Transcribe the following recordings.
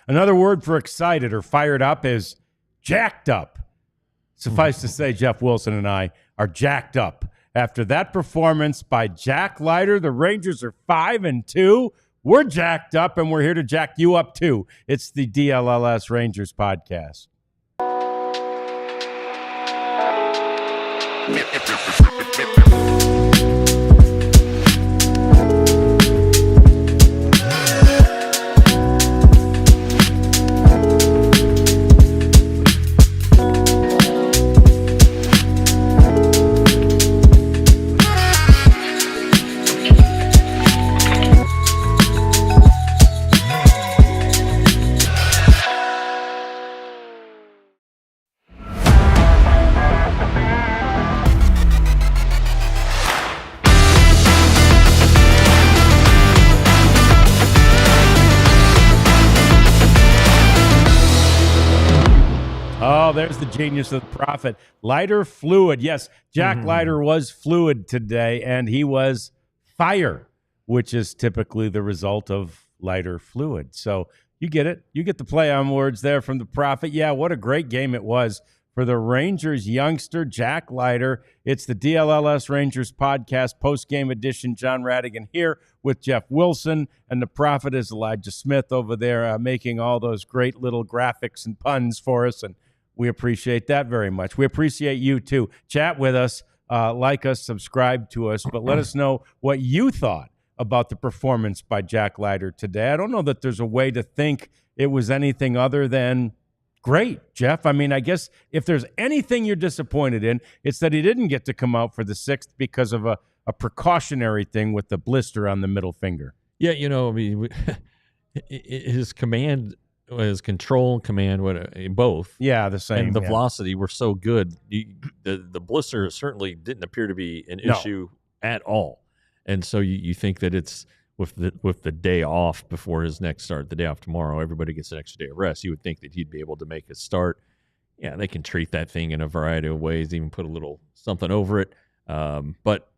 Another word for excited or fired up is jacked up. Suffice to say, Jeff Wilson and I are jacked up. After that performance by Jack Leiter, the Rangers are 5-2. We're jacked up, and we're here to jack you up, too. It's the DLLS Rangers podcast. Oh, there's the genius of the prophet. Leiter fluid. Yes, Jack Leiter was fluid today, and he was fire, which is typically the result of Leiter fluid. So you get it. You get the play on words there from the prophet. Yeah, what a great game it was for the Rangers youngster, Jack Leiter. It's the DLLS Rangers podcast, post-game edition. John Radigan here with Jeff Wilson, and the prophet is Elijah Smith over there making all those great little graphics and puns for us, and we appreciate that very much. We appreciate you, too. Chat with us, like us, subscribe to us, but let us know what you thought about the performance by Jack Leiter today. I don't know that there's a way to think it was anything other than great, Jeff. I mean, I guess if there's anything you're disappointed in, it's that he didn't get to come out for the 6th because of a precautionary thing with the blister on the middle finger. Yeah, I mean, his command... his control, command, both. Yeah, the same. And the velocity were so good. The blister certainly didn't appear to be an issue at all. And so you think that it's with the day off before his next start, the day off tomorrow, everybody gets an extra day of rest. You would think that he'd be able to make a start. Yeah, they can treat that thing in a variety of ways, even put a little something over it. But,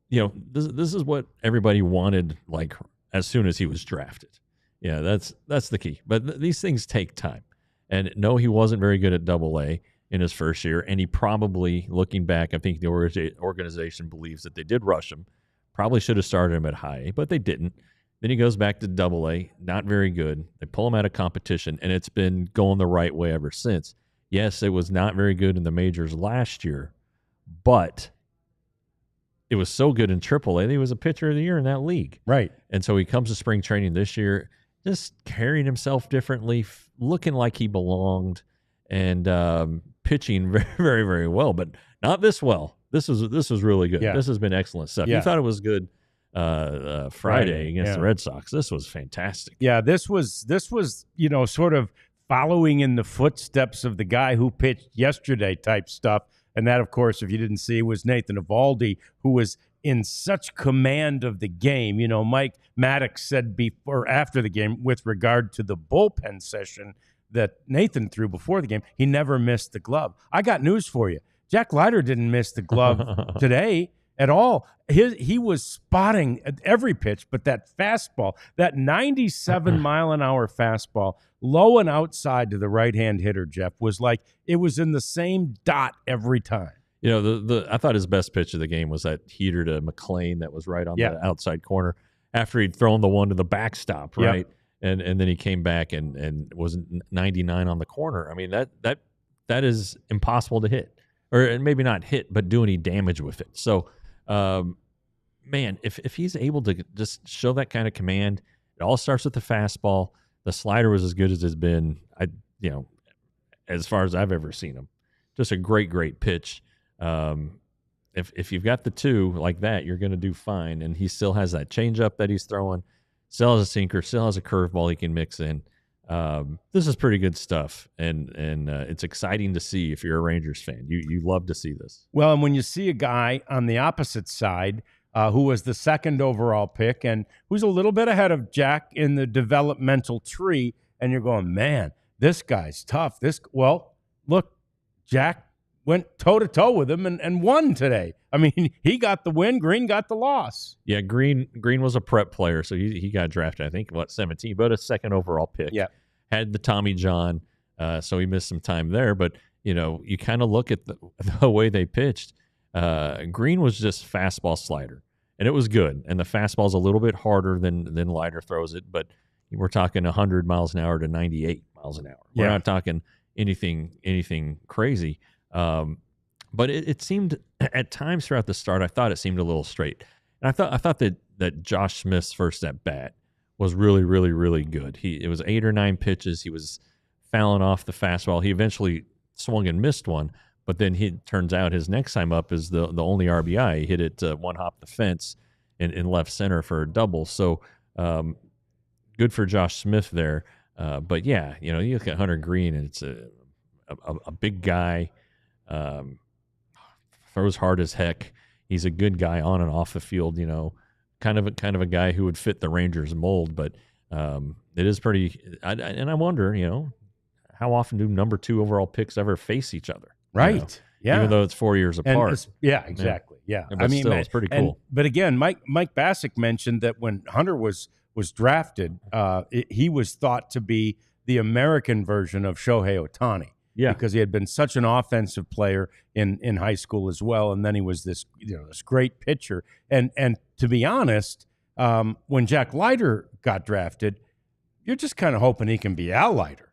this is what everybody wanted, like, as soon as he was drafted. Yeah, that's the key. But these things take time. And no, he wasn't very good at AA in his first year. And he probably, looking back, I think the organization believes that they did rush him. Probably should have started him at high A, but they didn't. Then he goes back to AA, not very good. They pull him out of competition, and it's been going the right way ever since. Yes, it was not very good in the majors last year, but it was so good in AAA that he was a pitcher of the year in that league. Right. And so he comes to spring training this year, just carrying himself differently, looking like he belonged, and pitching very, very, very well, but not this well. This was really good. Yeah. This has been excellent stuff. Yeah. You thought it was good Friday against the Red Sox. This was fantastic. Yeah, this was sort of following in the footsteps of the guy who pitched yesterday type stuff. And that, of course, if you didn't see, was Nathan Eovaldi, who was in such command of the game. Mike Maddox said before, after the game, with regard to the bullpen session that Nathan threw before the game, he never missed the glove. I got news for you. Jack Leiter didn't miss the glove today at all. He was spotting at every pitch, but that fastball, that 97-mile-an-hour fastball, low and outside to the right-hand hitter, Jeff, was like it was in the same dot every time. I thought his best pitch of the game was that heater to McLean that was right on the outside corner after he'd thrown the one to the backstop, right? Yep. And then he came back and was 99 on the corner. I mean, that is impossible to hit. Or maybe not hit, but do any damage with it. So, man, if he's able to just show that kind of command, it all starts with the fastball. The slider was as good as it's been, as far as I've ever seen him. Just a great pitch. If you've got the two like that, you're going to do fine. And he still has that changeup that he's throwing, still has a sinker, still has a curveball he can mix in. This is pretty good stuff, and it's exciting to see if you're a Rangers fan. You love to see this. Well, and when you see a guy on the opposite side who was the second overall pick and who's a little bit ahead of Jack in the developmental tree, and you're going, man, this guy's tough. Look, Jack went toe-to-toe with him and won today. I mean, he got the win. Green got the loss. Yeah, Green was a prep player, so he got drafted, I think, 17, but a second overall pick. Yeah. had the Tommy John, so he missed some time there. But you kind of look at the way they pitched. Green was just fastball slider, and it was good. And the fastball's a little bit harder than Leiter throws it, but we're talking 100 miles an hour to 98 miles an hour. We're not talking anything crazy. But it seemed at times throughout the start, I thought it seemed a little straight. And I thought that Josh Smith's first at bat was really, really, really good. It was 8 or 9 pitches. He was fouling off the fastball. He eventually swung and missed one, but then turns out his next time up is the only RBI. He hit it one hop the fence in left center for a double. So good for Josh Smith there. But yeah, you look at Hunter Green, and it's a big guy. Throws hard as heck. He's a good guy on and off the field. Kind of a guy who would fit the Rangers mold. But it is pretty. And I wonder, how often do number 2 overall picks ever face each other? Right. Yeah. Even though it's 4 years apart. Yeah. Exactly. Yeah. But still, it's pretty cool. But again, Mike Bassick mentioned that when Hunter was drafted, he was thought to be the American version of Shohei Ohtani. Yeah, because he had been such an offensive player in high school as well, and then he was this this great pitcher. And to be honest, when Jack Leiter got drafted, you're just kind of hoping he can be Al Leiter.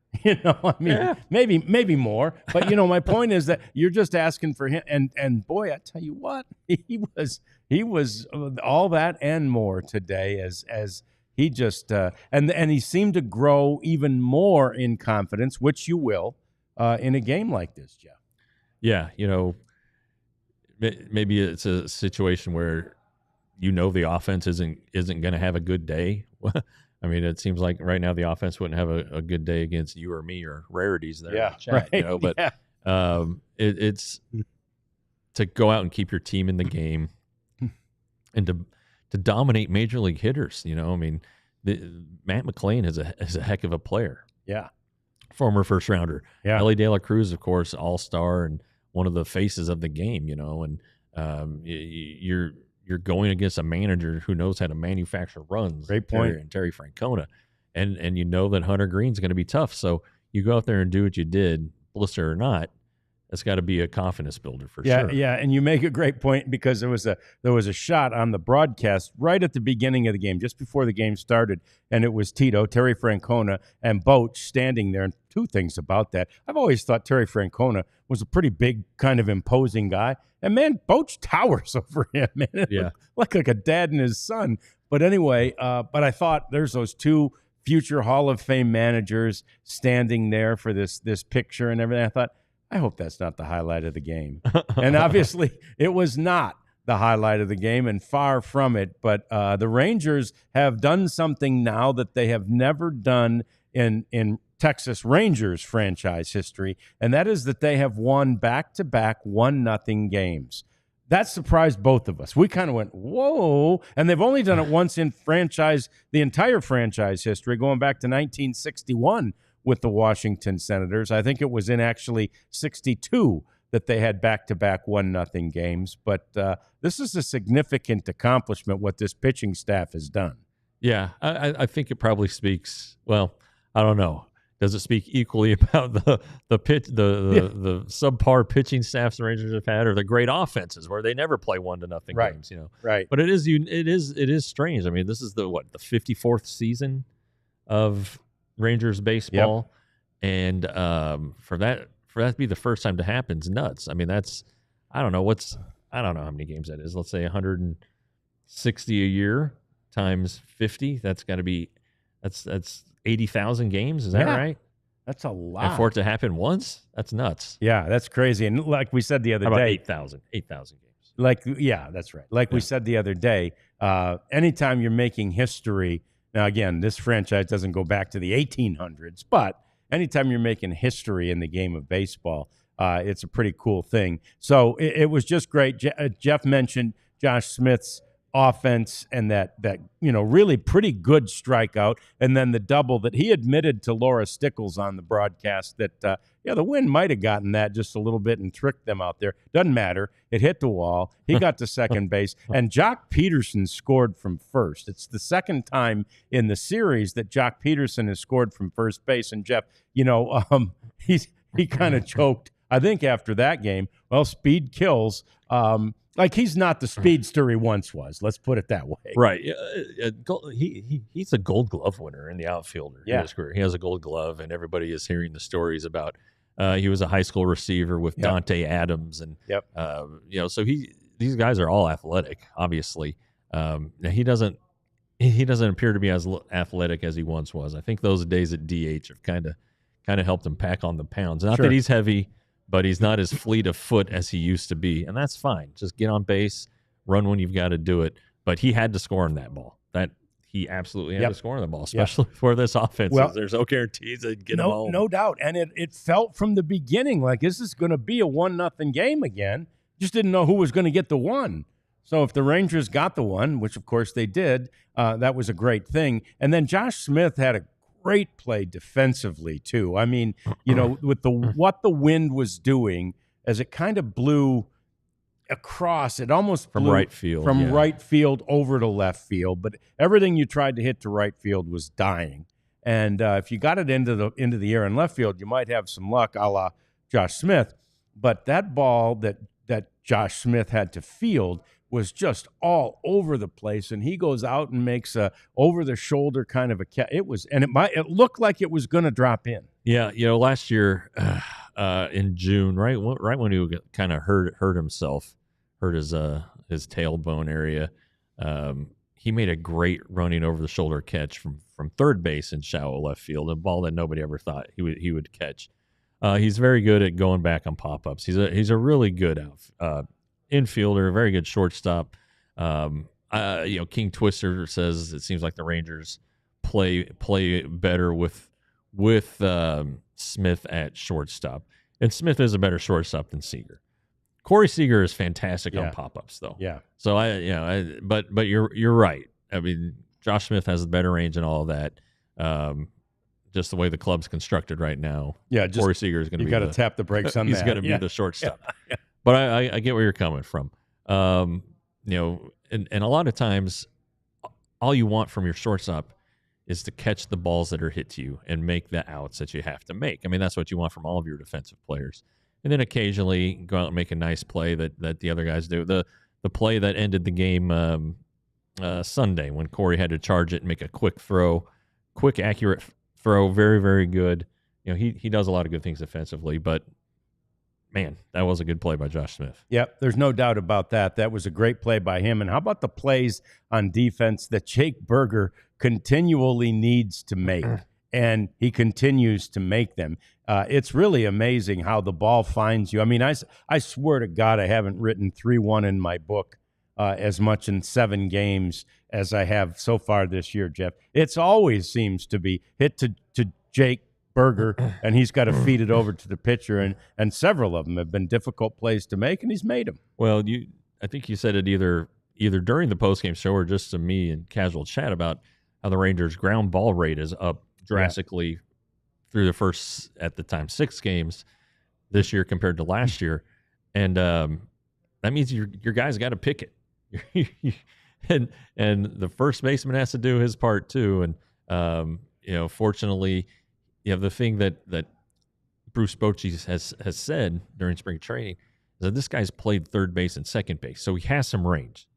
Maybe more. But my point is that you're just asking for him. And boy, I tell you what, he was all that and more today as he just and he seemed to grow even more in confidence, which you will. In a game like this, Jeff. Yeah, maybe it's a situation where the offense isn't going to have a good day. I mean, it seems like right now the offense wouldn't have a good day against you or me or rarities there. Yeah, in the chat, right. But it's to go out and keep your team in the game and to dominate major league hitters. I mean, Matt McClain is a heck of a player. Yeah. Former first rounder. Yeah. Elly Cruz, of course, all-star and one of the faces of the game, and you're going against a manager who knows how to manufacture runs. Great point. And Terry Francona. And that Hunter Green's going to be tough. So you go out there and do what you did, blister or not. That's got to be a confidence builder for sure. Yeah, and you make a great point because there was a shot on the broadcast right at the beginning of the game, just before the game started, and it was Tito, Terry Francona, and Boch standing there. And 2 things about that. I've always thought Terry Francona was a pretty big, kind of imposing guy. And, man, Boch towers over him, man. It looked like a dad and his son. But anyway, but I thought there's those 2 future Hall of Fame managers standing there for this picture and everything. I thought, I hope that's not the highlight of the game. And obviously it was not the highlight of the game, and far from it. But the Rangers have done something now that they have never done in Texas Rangers franchise history, and that is that they have won back-to-back 1-0 games. That surprised both of us. We kind of went, whoa. And they've only done it once in the entire franchise history, going back to 1961 with the Washington Senators. I think it was in actually 62 that they had back-to-back 1-0 games. But this is a significant accomplishment, what this pitching staff has done. Yeah, I think it probably speaks, well, I don't know. Does it speak equally about the subpar pitching staffs the Rangers have had, or the great offenses where they never play 1-0 games? Right. But it is strange. I mean, this is the 54th season of Rangers baseball, and for that to be the first time to happen is nuts. I mean, I don't know how many games that is. Let's say 160 a year times 50. That's got to be that's 80,000 games. Is that right? That's a lot. And for it to happen once, that's nuts. Yeah, that's crazy. And like we said the other day, 8,000 games. That's right. We said the other day, anytime you're making history. Now, again, this franchise doesn't go back to the 1800s, but anytime you're making history in the game of baseball, it's a pretty cool thing. So it was just great. Jeff mentioned Josh Smith's offense and that really pretty good strikeout, and then the double that he admitted to Laura Stickles on the broadcast that the wind might have gotten that just a little bit and tricked them out there. Doesn't matter. It hit the wall. He got to second base, and Jock Peterson scored from first. It's the second time in the series that Jock Peterson has scored from first base. And Jeff, he kind of choked, I think, after that game. Well, speed kills. Like, he's not the speedster he once was. Let's put it that way. Right. He's a Gold Glove winner in the outfielder in his career. He has a Gold Glove, and everybody is hearing the stories about he was a high school receiver with Dante Adams, and so these guys are all athletic. Obviously, he doesn't appear to be as athletic as he once was. I think those days at DH have kind of helped him pack on the pounds. Not that he's heavy, but he's not as fleet of foot as he used to be, and that's fine. Just get on base, run when you've got to do it. But he had to score on that ball. He absolutely had to score on the ball, especially for this offense. Well, there's no guarantees they'd get them home. No doubt. And it felt from the beginning like this is going to be a 1-0 game again. Just didn't know who was going to get the one. So if the Rangers got the one, which of course they did, that was a great thing. And then Josh Smith had a great play defensively too. I mean, with what the wind was doing as it kind of blew across, it almost blew from right field over to left field, but everything you tried to hit to right field was dying. And if you got it into the air in left field, you might have some luck, a la Josh Smith. But that ball that Josh Smith had to field was just all over the place, and he goes out and makes a over-the-shoulder kind of a catch. It looked like it was going to drop in. Yeah, last year in June, right when he kind of hurt himself, hurt his tailbone area, he made a great running over-the-shoulder catch from third base in shallow left field, a ball that nobody ever thought he would catch. He's very good at going back on pop-ups. He's a really good infielder, very good shortstop. King Twister says it seems like the Rangers play better with Smith at shortstop, and Smith is a better shortstop than Seager. Corey Seager is fantastic on pop-ups, though. Yeah. So but you're right. I mean, Josh Smith has the better range and all of that. Just the way the club's constructed right now. Yeah, Corey Seager is going to be. You got to tap the brakes on he's that. He's going to be the shortstop. Yeah. But I get where you're coming from. And a lot of times, all you want from your shortstop is to catch the balls that are hit to you and make the outs that you have to make. I mean, that's what you want from all of your defensive players. And then occasionally go out and make a nice play that the other guys do. The play that ended the game Sunday when Corey had to charge it and make a quick accurate throw, very, very good. He does a lot of good things defensively, but man, that was a good play by Josh Smith. Yep, there's no doubt about that. That was a great play by him. And how about the plays on defense that Jake Berger continually needs to make? And he continues to make them. It's really amazing how the ball finds you. I mean, I swear to God I haven't written 3-1 in my book as much in 7 games as I have so far this year, Jeff. It's always seems to be hit to Jake Berger, and he's got to feed it over to the pitcher, and several of them have been difficult plays to make, and he's made them. Well, I think you said it either during the postgame show or just to me in casual chat about how the Rangers' ground ball rate is up drastically through the first, at the time, 6 games this year compared to last year, and that means your guys got to pick it, and the first baseman has to do his part too, and fortunately. The thing that Bruce Bochy has said during spring training is that this guy's played third base and second base, so he has some range.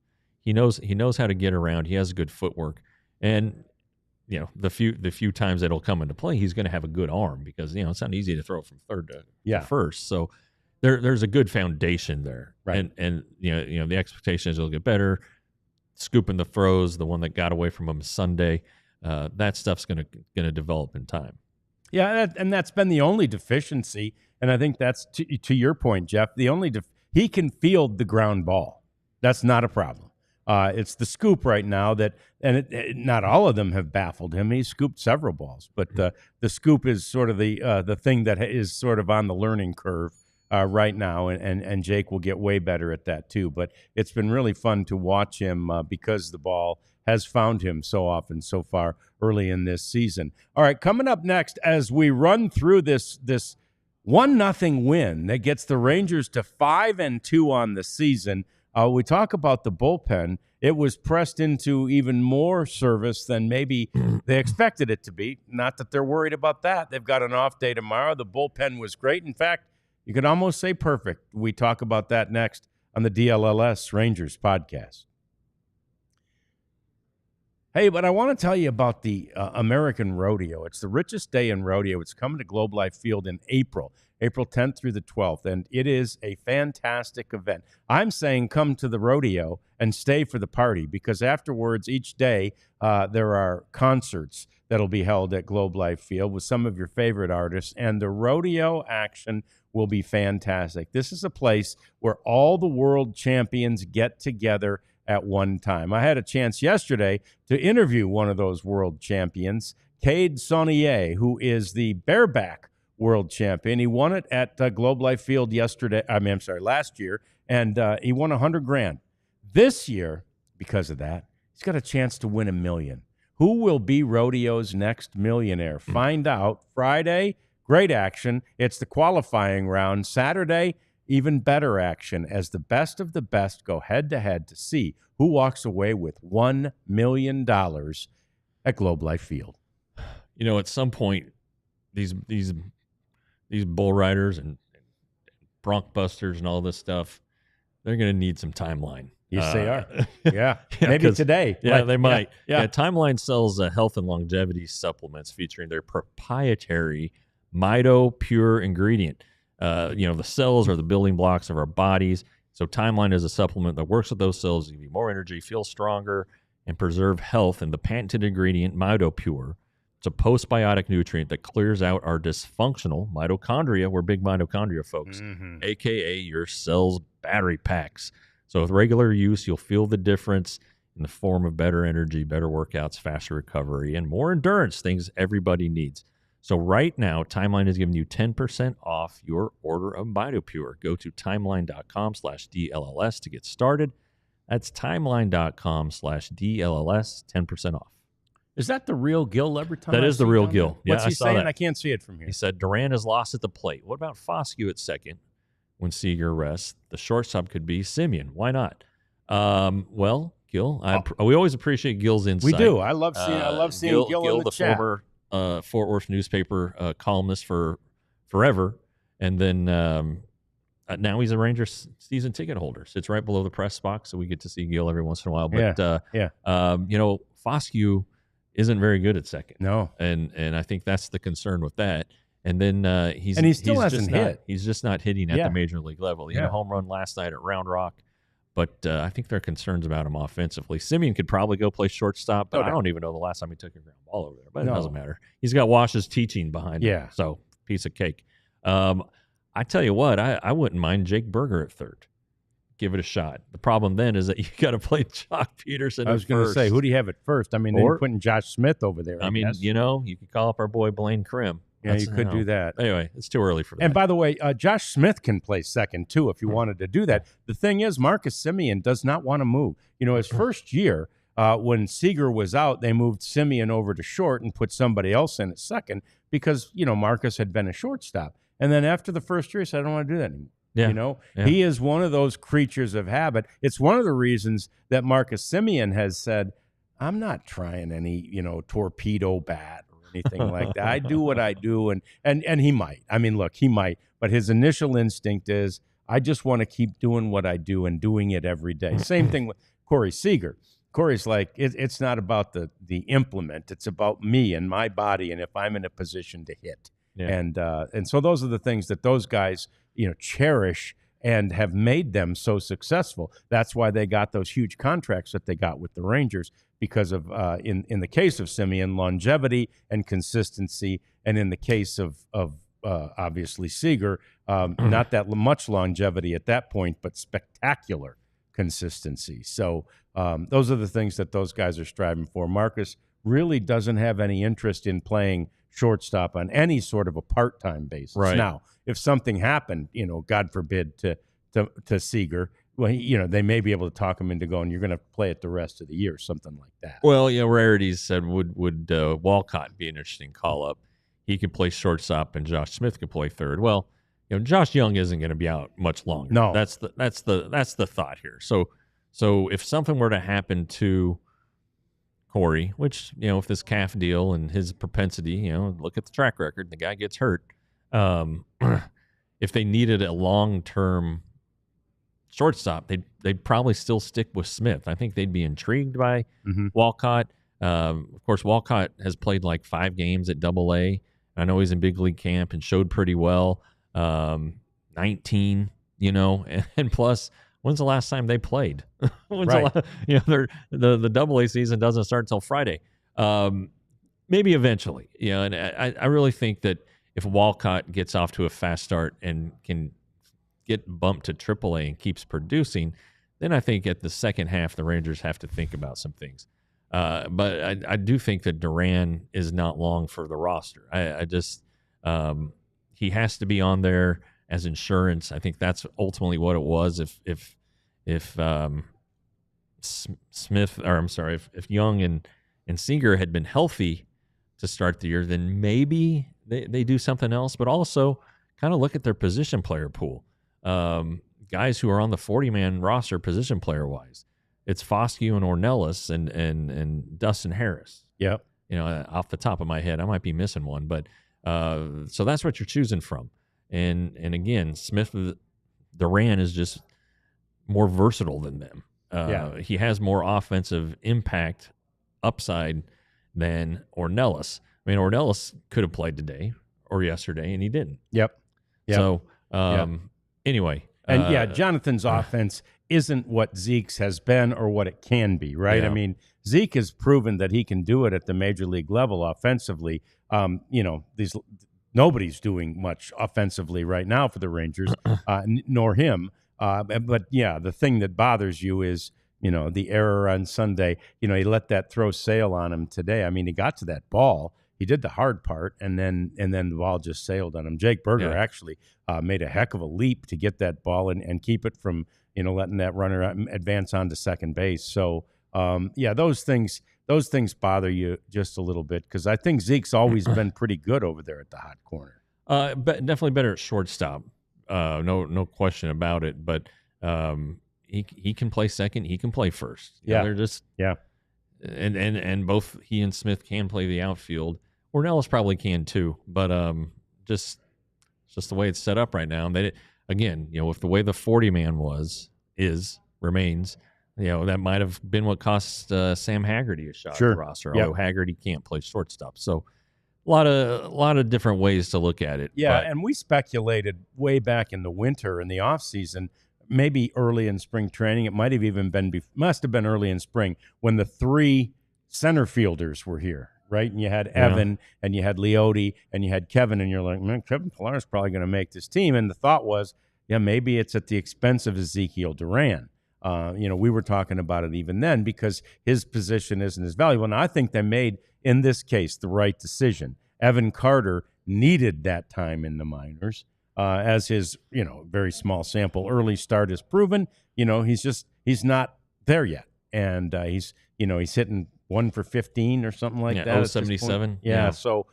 He knows how to get around. He has good footwork, and the few times that it'll come into play, he's going to have a good arm because it's not easy to throw from third to first. So there's a good foundation there, right? And the expectation is it'll get better. Scooping the throws, the one that got away from him Sunday, that stuff's going to develop in time. Yeah, and that's been the only deficiency, and I think that's to your point, Jeff. The only he can field the ground ball. That's not a problem. It's the scoop right now not all of them have baffled him. He's scooped several balls, but the scoop is sort of the thing that is sort of on the learning curve right now, and Jake will get way better at that too. But it's been really fun to watch him because the ball has found him so often so far early in this season. All right, coming up next as we run through this 1-0 win that gets the Rangers to 5-2 on the season. We talk about the bullpen. It was pressed into even more service than maybe they expected it to be. Not that they're worried about that. They've got an off day tomorrow. The bullpen was great. In fact, you could almost say perfect. We talk about that next on the DLLS Rangers podcast. Hey, but I want to tell you about the American Rodeo. It's the richest day in rodeo. It's coming to Globe Life Field in April 10th through the 12th, and it is a fantastic event. I'm saying come to the rodeo and stay for the party, because afterwards, each day, there are concerts that'll be held at Globe Life Field with some of your favorite artists, and the rodeo action will be fantastic. This is a place where all the world champions get together at one time. I had a chance yesterday to interview one of those world champions, Cade Saunier, who is the bareback world champion. He won it at Globe Life Field last year, and he won $100,000. This year, because of that, he's got a chance to win $1 million. Who will be rodeo's next millionaire? Find out Friday. Great action. It's the qualifying round. Saturday, even better action as the best of the best go head-to-head to see who walks away with $1 million at Globe Life Field. You know, at some point, these bull riders and bronc busters and all this stuff, they're going to need some timeline. Yes, they are. Yeah. Maybe today. Yeah, they might. Yeah. Timeline sells health and longevity supplements featuring their proprietary Mito Pure ingredient. The cells are the building blocks of our bodies. So Timeline is a supplement that works with those cells to give you more energy, feel stronger, and preserve health. And the patented ingredient, Mito Pure, it's a postbiotic nutrient that clears out our dysfunctional mitochondria. We're big mitochondria folks, a.k.a. your cell's battery packs. So with regular use, you'll feel the difference in the form of better energy, better workouts, faster recovery, and more endurance, things everybody needs. So right now, Timeline is giving you 10% off your order of MitoPure. Go to timeline.com/DLLS to get started. That's timeline.com/DLLS, 10% off. Is that the real Gil every time? That is the real Gil. Yeah, What's he saying? That. I can't see it from here. He said Duran is lost at the plate. What about Foscue at second when Seager rests? The shortstop could be Simeon. Why not? Well, Gil, we always appreciate Gil's insight. We do. I love seeing Gil in the chat. Former Fort Worth newspaper columnist for forever, and then now he's a Rangers season ticket holder. Sits right below the press box, so we get to see Gil every once in a while. But Foscue isn't very good at second. No, and I think that's the concern with that. And then he still hasn't hit. He's just not hitting at the major league level. He had a home run last night at Round Rock. But I think there are concerns about him offensively. Simeon could probably go play shortstop, but I don't even know the last time he took a ground ball over there. But it doesn't matter. He's got Wash's teaching behind him. So, piece of cake. I tell you what, I wouldn't mind Jake Berger at third. Give it a shot. The problem then is that you got to play Jock Peterson at first. I was going to say, who do you have at first? I mean, then you're putting Josh Smith over there. I mean, you could call up our boy Blaine Krim. Yeah, you could do that. Anyway, it's too early for that. And by the way, Josh Smith can play second, too, if you wanted to do that. The thing is, Marcus Simeon does not want to move. His first year, when Seager was out, they moved Simeon over to short and put somebody else in at second because, Marcus had been a shortstop. And then after the first year, he said, I don't want to do that anymore. Yeah. He is one of those creatures of habit. It's one of the reasons that Marcus Simeon has said, I'm not trying any, torpedo bat. Anything like that. I do what I do, and he might. I mean, look, he might, but his initial instinct is, I just want to keep doing what I do and doing it every day. Same thing with Corey Seager. Corey's like, it's not about the implement. It's about me and my body, and if I'm in a position to hit. Yeah. And so those are the things that those guys, cherish and have made them so successful. That's why they got those huge contracts that they got with the Rangers, because of, in the case of Simeon, longevity and consistency, and in the case of obviously Seager, not that much longevity at that point, but spectacular consistency. So those are the things that those guys are striving for. Marcus really doesn't have any interest in playing shortstop on any sort of a part-time basis. Right. Now, if something happened, God forbid, to Seager, well, they may be able to talk him into going, you're going to play it the rest of the year, something like that. Well, Rarities said, would Walcott be an interesting call-up? He could play shortstop and Josh Smith could play third. Well, Josh Young isn't going to be out much longer. No. That's the thought here. So if something were to happen to Corey, which, if this calf deal and his propensity, look at the track record, the guy gets hurt. If they needed a long-term shortstop, they'd probably still stick with Smith. I think they'd be intrigued by Walcott. Of course, Walcott has played like 5 games at AA. I know he's in big league camp and showed pretty well. 19, and plus, when's the last time they played? Right. The AA season doesn't start until Friday. Maybe eventually, and I really think that if Walcott gets off to a fast start and can get bumped to AAA and keeps producing, then I think at the second half, the Rangers have to think about some things. But I do think that Duran is not long for the roster. I just he has to be on there as insurance. I think that's ultimately what it was. If Young and Seager had been healthy to start the year, then maybe they do something else. But also kind of look at their position player pool. Guys who are on the 40-man roster position player-wise. It's Foscue and Ornelas and Dustin Harris. Yep. Off the top of my head, I might be missing one, but so that's what you're choosing from. And again, Smith Duran is just more versatile than them. He has more offensive impact upside than Ornelas. I mean, Ornelas could have played today or yesterday, and he didn't. Yep. So anyway. And Jonathan's offense isn't what Zeke's has been or what it can be, right? Yeah. I mean, Zeke has proven that he can do it at the major league level offensively. Nobody's doing much offensively right now for the Rangers, nor him. But the thing that bothers you is, the error on Sunday. He let that throw sail on him today. I mean, he got to that ball. He did the hard part, and then the ball just sailed on him. Jake Berger actually made a heck of a leap to get that ball and keep it from letting that runner advance on to second base. So those things bother you just a little bit because I think Zeke's always been pretty good over there at the hot corner. But definitely better at shortstop. No question about it. But he can play second. He can play first. They're just and both he and Smith can play the outfield. Ornelas probably can too, but just the way it's set up right now. They again, with the way the 40-man remains, that might have been what cost Sam Haggerty a shot at the roster. Although Haggerty can't play shortstop, so a lot of different ways to look at it. Yeah, and we speculated way back in the winter in the off season, maybe early in spring training. It might have even must have been early in spring when the 3 center fielders were here. Right, and you had Evan, and you had Leote, and you had Kevin, and you're like, man, Kevin Pillar's probably going to make this team. And the thought was, maybe it's at the expense of Ezekiel Duran. We were talking about it even then because his position isn't as valuable. And I think they made, in this case, the right decision. Evan Carter needed that time in the minors, as his, very small sample early start has proven. He's not there yet, and he's hitting 1 for 15 or something like that. 77. Yeah. So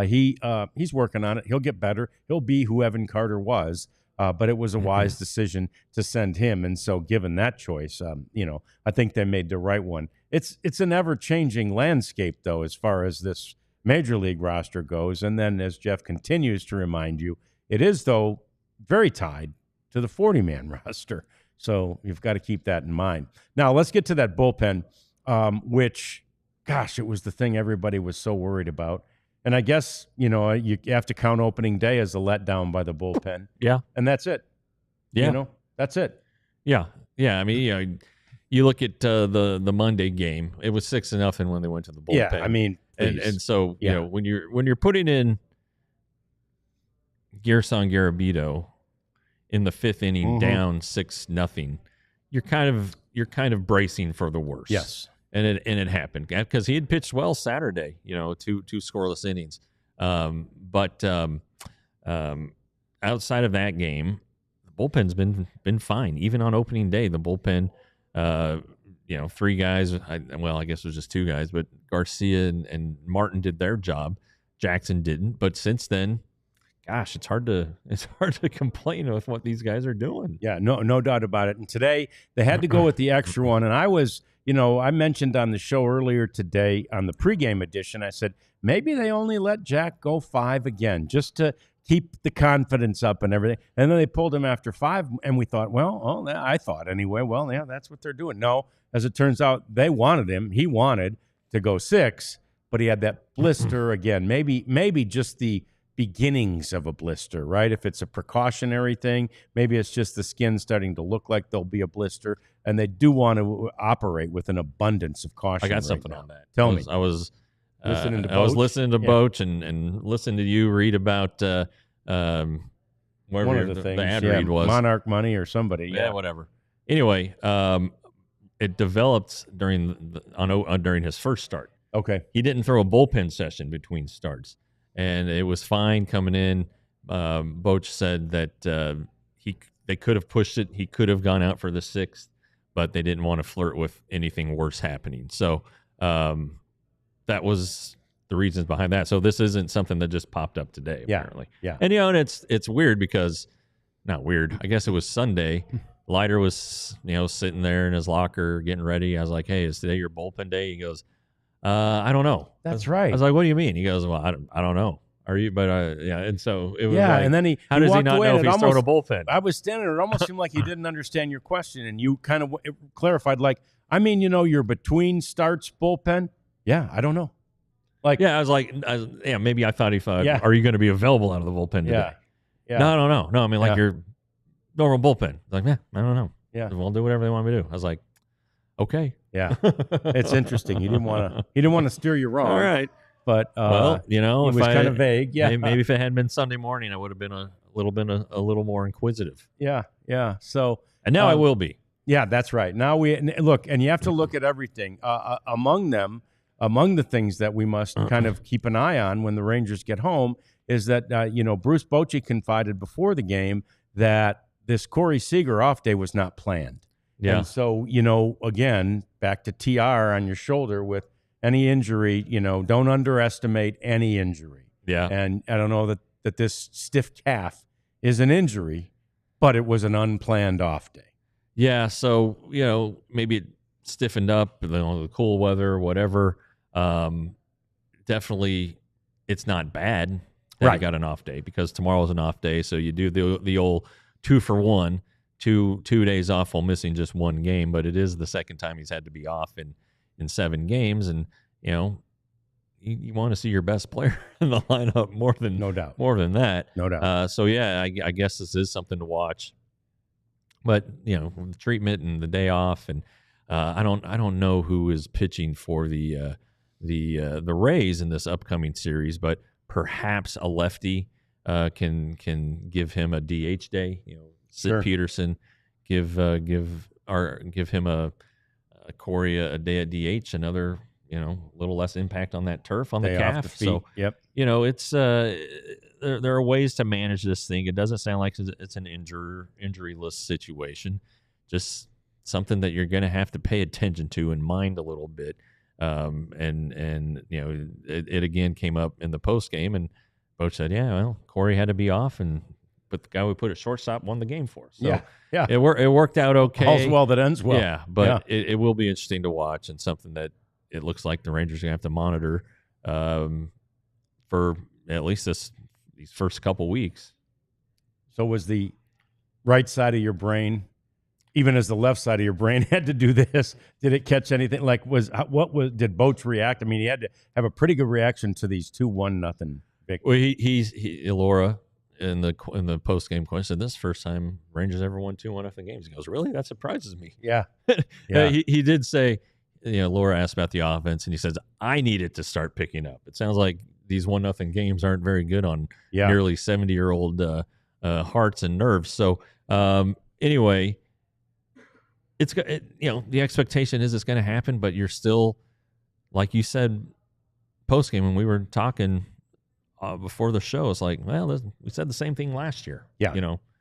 he's working on it. He'll get better. He'll be who Evan Carter was. But it was a wise decision to send him. And so given that choice, I think they made the right one. It's an ever-changing landscape, though, as far as this major league roster goes. And then as Jeff continues to remind you, it is, though, very tied to the 40-man roster. So you've got to keep that in mind. Now, let's get to that bullpen, which, gosh, it was the thing everybody was so worried about. And I guess, you have to count opening day as a letdown by the bullpen. Yeah. And that's it. Yeah. That's it. Yeah. Yeah. I mean, you look at the Monday game, it was 6-0 when they went to the bullpen. Yeah. I mean, and so, when you're putting in Gerson Garabito in the 5th inning down 6-0, you're kind of bracing for the worst. Yes. And it happened because he had pitched well Saturday, 2 scoreless innings. But outside of that game, the bullpen's been fine. Even on opening day, the bullpen, 3 guys. I guess it was just 2 guys, but Garcia and Martin did their job. Jackson didn't. But since then, gosh, it's hard to complain with what these guys are doing. Yeah, no doubt about it. And today they had to go with the extra one. And I was, I mentioned on the show earlier today on the pregame edition, I said maybe they only let Jack go 5 again just to keep the confidence up and everything. And then they pulled him after 5, and we thought, I thought anyway, that's what they're doing. No, as it turns out, they wanted him. He wanted to go 6, but he had that blister again. Maybe just the beginnings of a blister, right? If it's a precautionary thing, maybe it's just the skin starting to look like there'll be a blister, and they do want to operate with an abundance of caution. I got right something now. on that. Tell me. I was listening to I was Boch? listening to Yeah. Boch and listening to you read about wherever One of the things, the ad read was. Monarch Money or somebody. Yeah, whatever. Anyway, it developed during his first start. Okay. He didn't throw a bullpen session between starts, and it was fine coming in. Boch said that they could have pushed it. He could have gone out for the 6th, but they didn't want to flirt with anything worse happening. So that was the reasons behind that. So this isn't something that just popped up today, apparently. Yeah. And and it's weird because, not weird, I guess it was Sunday. Leiter was sitting there in his locker getting ready. I was like, "Hey, is today your bullpen day?" He goes, "I don't know." That's right. I was like, "What do you mean?" He goes, "Well, I don't know. Are you?" But yeah, and so it was. Yeah, like, and then how does he walked not away know and if he's throwing a bullpen? I was standing there. It almost seemed like he didn't understand your question, and you kind of clarified, like, I mean, you're between starts bullpen. Yeah, I don't know. Like, Yeah, I was like, maybe I thought Yeah. are you going to be available out of the bullpen today? yeah. No, I don't know. No, I mean, like Yeah. your normal bullpen. Like, I don't know. Yeah. We'll do whatever they want me to do. I was like, okay. Yeah. It's interesting. He didn't want to steer you wrong. All right. But Well, he if was kind of vague. Yeah. maybe if it had been Sunday morning, I would have been a little more inquisitive. Yeah. So And now I will be. Yeah, that's right. Now we look, and you have to look at everything. Among the things that we must kind of keep an eye on when the Rangers get home is that Bruce Bochy confided before the game that this Corey Seager off day was not planned. Yeah. And so again, back to TR on your shoulder with any injury. Don't underestimate any injury. Yeah. And I don't know that this stiff calf is an injury, but it was an unplanned off day. Yeah. So, maybe it stiffened up, the cool weather, whatever. Definitely it's not bad that Right. he got an off day, because tomorrow's an off day. So you do the old 2-for-1, two days off while missing just one game. But it is the second time he's had to be off in 7 games. And, you want to see your best player in the lineup more than that. No doubt. So yeah, I guess this is something to watch. But the treatment and the day off, and I don't know who is pitching for the Rays in this upcoming series, but perhaps a lefty can give him a DH day. Sid Sure. Peterson give him a Corey a day at DH, another a little less impact on that turf on the Day off calf. the feet. So Yep. it's there are ways to manage this thing. It doesn't sound like it's an injuryless situation, just something that you're going to have to pay attention to and mind a little bit. It again came up in the post game, and Boch said, "Yeah, well, Corey had to be off, but the guy we put at shortstop won the game for us." So Yeah. it worked out okay. All's well that ends well. Yeah, but it will be interesting to watch, and something that it looks like the Rangers are going to have to monitor for at least these first couple weeks. So was the right side of your brain, even as the left side of your brain had to do this, did it catch anything? Like, did Boch react? I mean, he had to have a pretty good reaction to these 2-1-0 victories. Well, he Laura in the post game question said, "This is the first time Rangers ever won 2-1 games." He goes, "Really? That surprises me." Yeah. He did say, Laura asked about the offense, and he says, "I need it to start picking up." It sounds like these 1-0 games aren't very good on nearly 70-year-old hearts and nerves. So anyway, the expectation is it's going to happen, but you're still, like you said, post game when we were talking before the show, it's like, well, we said the same thing last year. Yeah.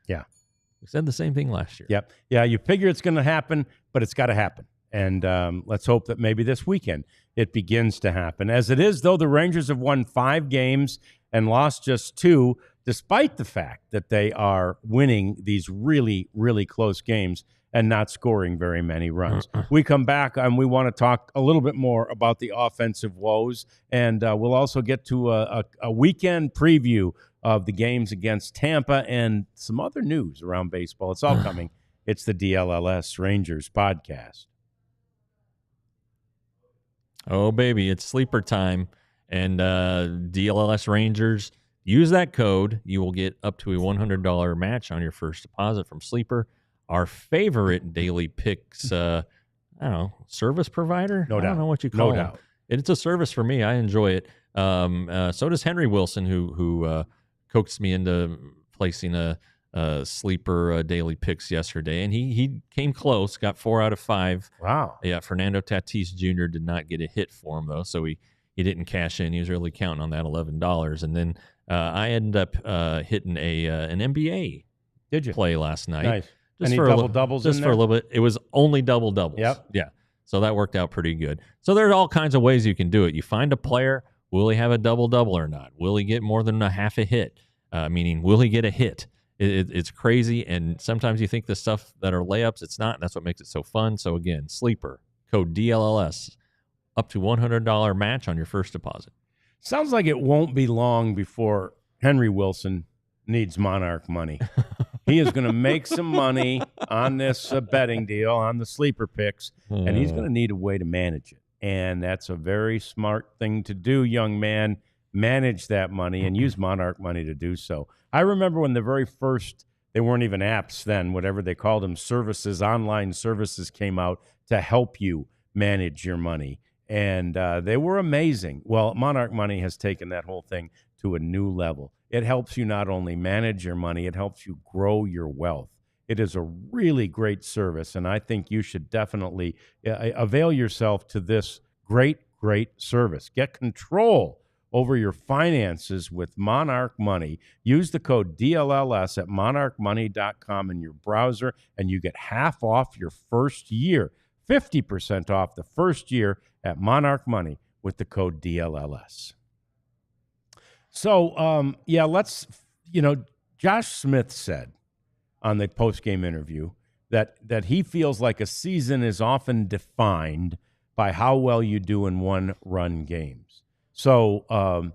Yeah. We said the same thing last year. Yep. Yeah, you figure it's going to happen, but it's got to happen. And let's hope that maybe this weekend it begins to happen. As it is, though, the Rangers have won 5 games and lost just 2, despite the fact that they are winning these really, really close games and not scoring very many runs. We come back and we want to talk a little bit more about the offensive woes, and we'll also get to a weekend preview of the games against Tampa and some other news around baseball. It's all coming. It's the DLLS Rangers podcast. Oh, baby, it's sleeper time. And DLLS Rangers, use that code. You will get up to a $100 match on your first deposit from Sleeper. Our favorite daily picks, I don't know, service provider? No doubt. I don't know what you call No it. doubt. It's a service for me. I enjoy it. So does Henry Wilson, who coaxed me into placing a Sleeper daily picks yesterday. And he came close, got 4 out of 5. Wow. Yeah, Fernando Tatis Jr. did not get a hit for him, though, so he didn't cash in. He was really counting on that $11. And then I ended up hitting an NBA play last night. Nice. Just Any for double-doubles in Just there? for a little bit. It was only double-doubles. Yep. Yeah. So that worked out pretty good. So there are all kinds of ways you can do it. You find a player, will he have a double-double or not? Will he get more than a half a hit? Meaning, will he get a hit? It's crazy, and sometimes you think the stuff that are layups, it's not, and that's what makes it so fun. So again, Sleeper, code DLLS, up to $100 match on your first deposit. Sounds like it won't be long before Henry Wilson needs Monarch money. He is going to make some money on this betting deal, on the sleeper picks, and he's going to need a way to manage it. And that's a very smart thing to do, young man. Manage that money and use Monarch money to do so. I remember when the very first, they weren't even apps then, whatever they called them, services, online services came out to help you manage your money. And they were amazing. Well, Monarch Money has taken that whole thing to a new level. It helps you not only manage your money, it helps you grow your wealth. It is a really great service, and I think you should definitely avail yourself to this great, great service. Get control over your finances with Monarch Money. Use the code DLLS at monarchmoney.com in your browser, and you get half off your first year, 50% off the first year at Monarch Money with the code DLLS. So, Josh Smith said on the postgame interview that he feels like a season is often defined by how well you do in one-run games. So,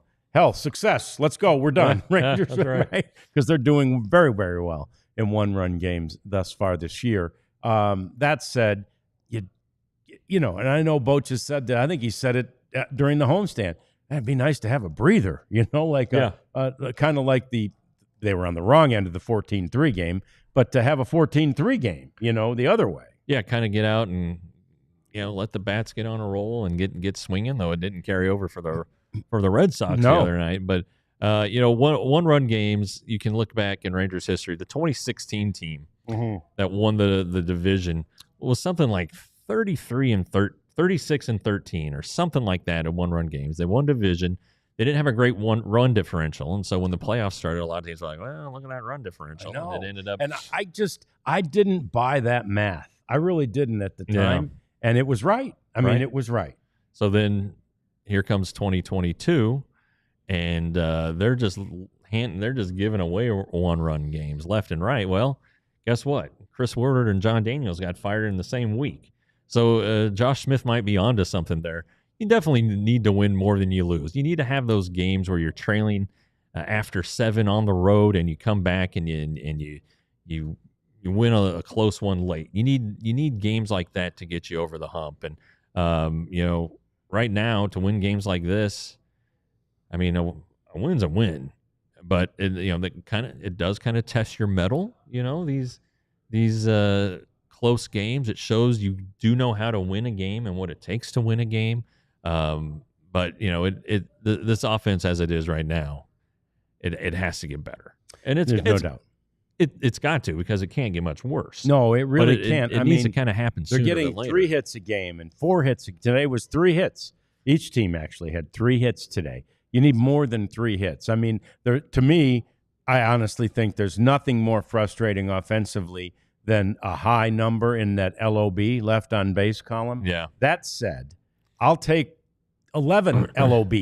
success. Let's go. We're done. Rangers, that's right. Because they're doing very, very well in one-run games thus far this year. That said, and I know Boch has said that. I think he said it during the homestand. It'd be nice to have a breather, kind of like they were on the wrong end of the 14-3 game, but to have a 14-3 game, the other way. Yeah, kind of get out and let the bats get on a roll and get swinging. Though it didn't carry over for the Red Sox the other night, but one-run games, you can look back in Rangers history. The 2016 team that won the division was something like 36-13 or something like that in one-run games. They won division. They didn't have a great run differential, and so when the playoffs started, a lot of teams were like, "Well, look at that run differential." And it ended up. And I didn't buy that math. I really didn't at the time, and it was right. I mean, it was right. So then, here comes 2022, and they're just giving away one-run games left and right. Well, guess what? Chris Woodward and John Daniels got fired in the same week. So Josh Smith might be onto something there. You definitely need to win more than you lose. You need to have those games where you're trailing after 7 on the road, and you come back and you win a close one late. You need games like that to get you over the hump. And right now, to win games like this, I mean, a win's a win, but it does kind of test your mettle. These close games. It shows you do know how to win a game and what it takes to win a game. But this offense as it is right now, it has to get better, and it's no doubt. It's got to, because it can't get much worse. No, it really can't. It needs to kind of happen. They're getting 3 hits a game and 4 hits. Today was 3 hits. Each team actually had 3 hits today. You need more than 3 hits. I mean, to me, I honestly think there's nothing more frustrating offensively than a high number in that LOB, left on base column. Yeah. That said, I'll take 11 LOB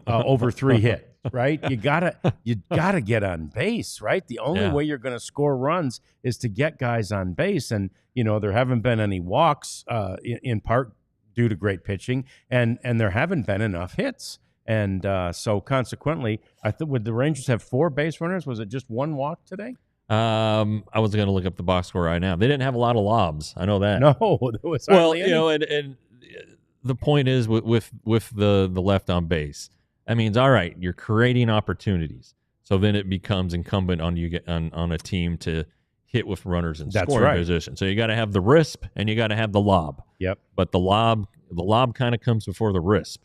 over 3 hits, right? You gotta get on base, right? The only way you're going to score runs is to get guys on base, and there haven't been any walks in part due to great pitching, and there haven't been enough hits. And so consequently, I think, would the Rangers have 4 base runners? Was it just 1 walk today? I was going to look up the box score right now. They didn't have a lot of lobs. I know that. No, there was hardly any. And the point is with the left on base, that means, all right, you're creating opportunities. So then it becomes incumbent on you on a team to hit with runners in scoring position. So you got to have the RISP and you got to have the lob. Yep. But the lob kind of comes before the RISP.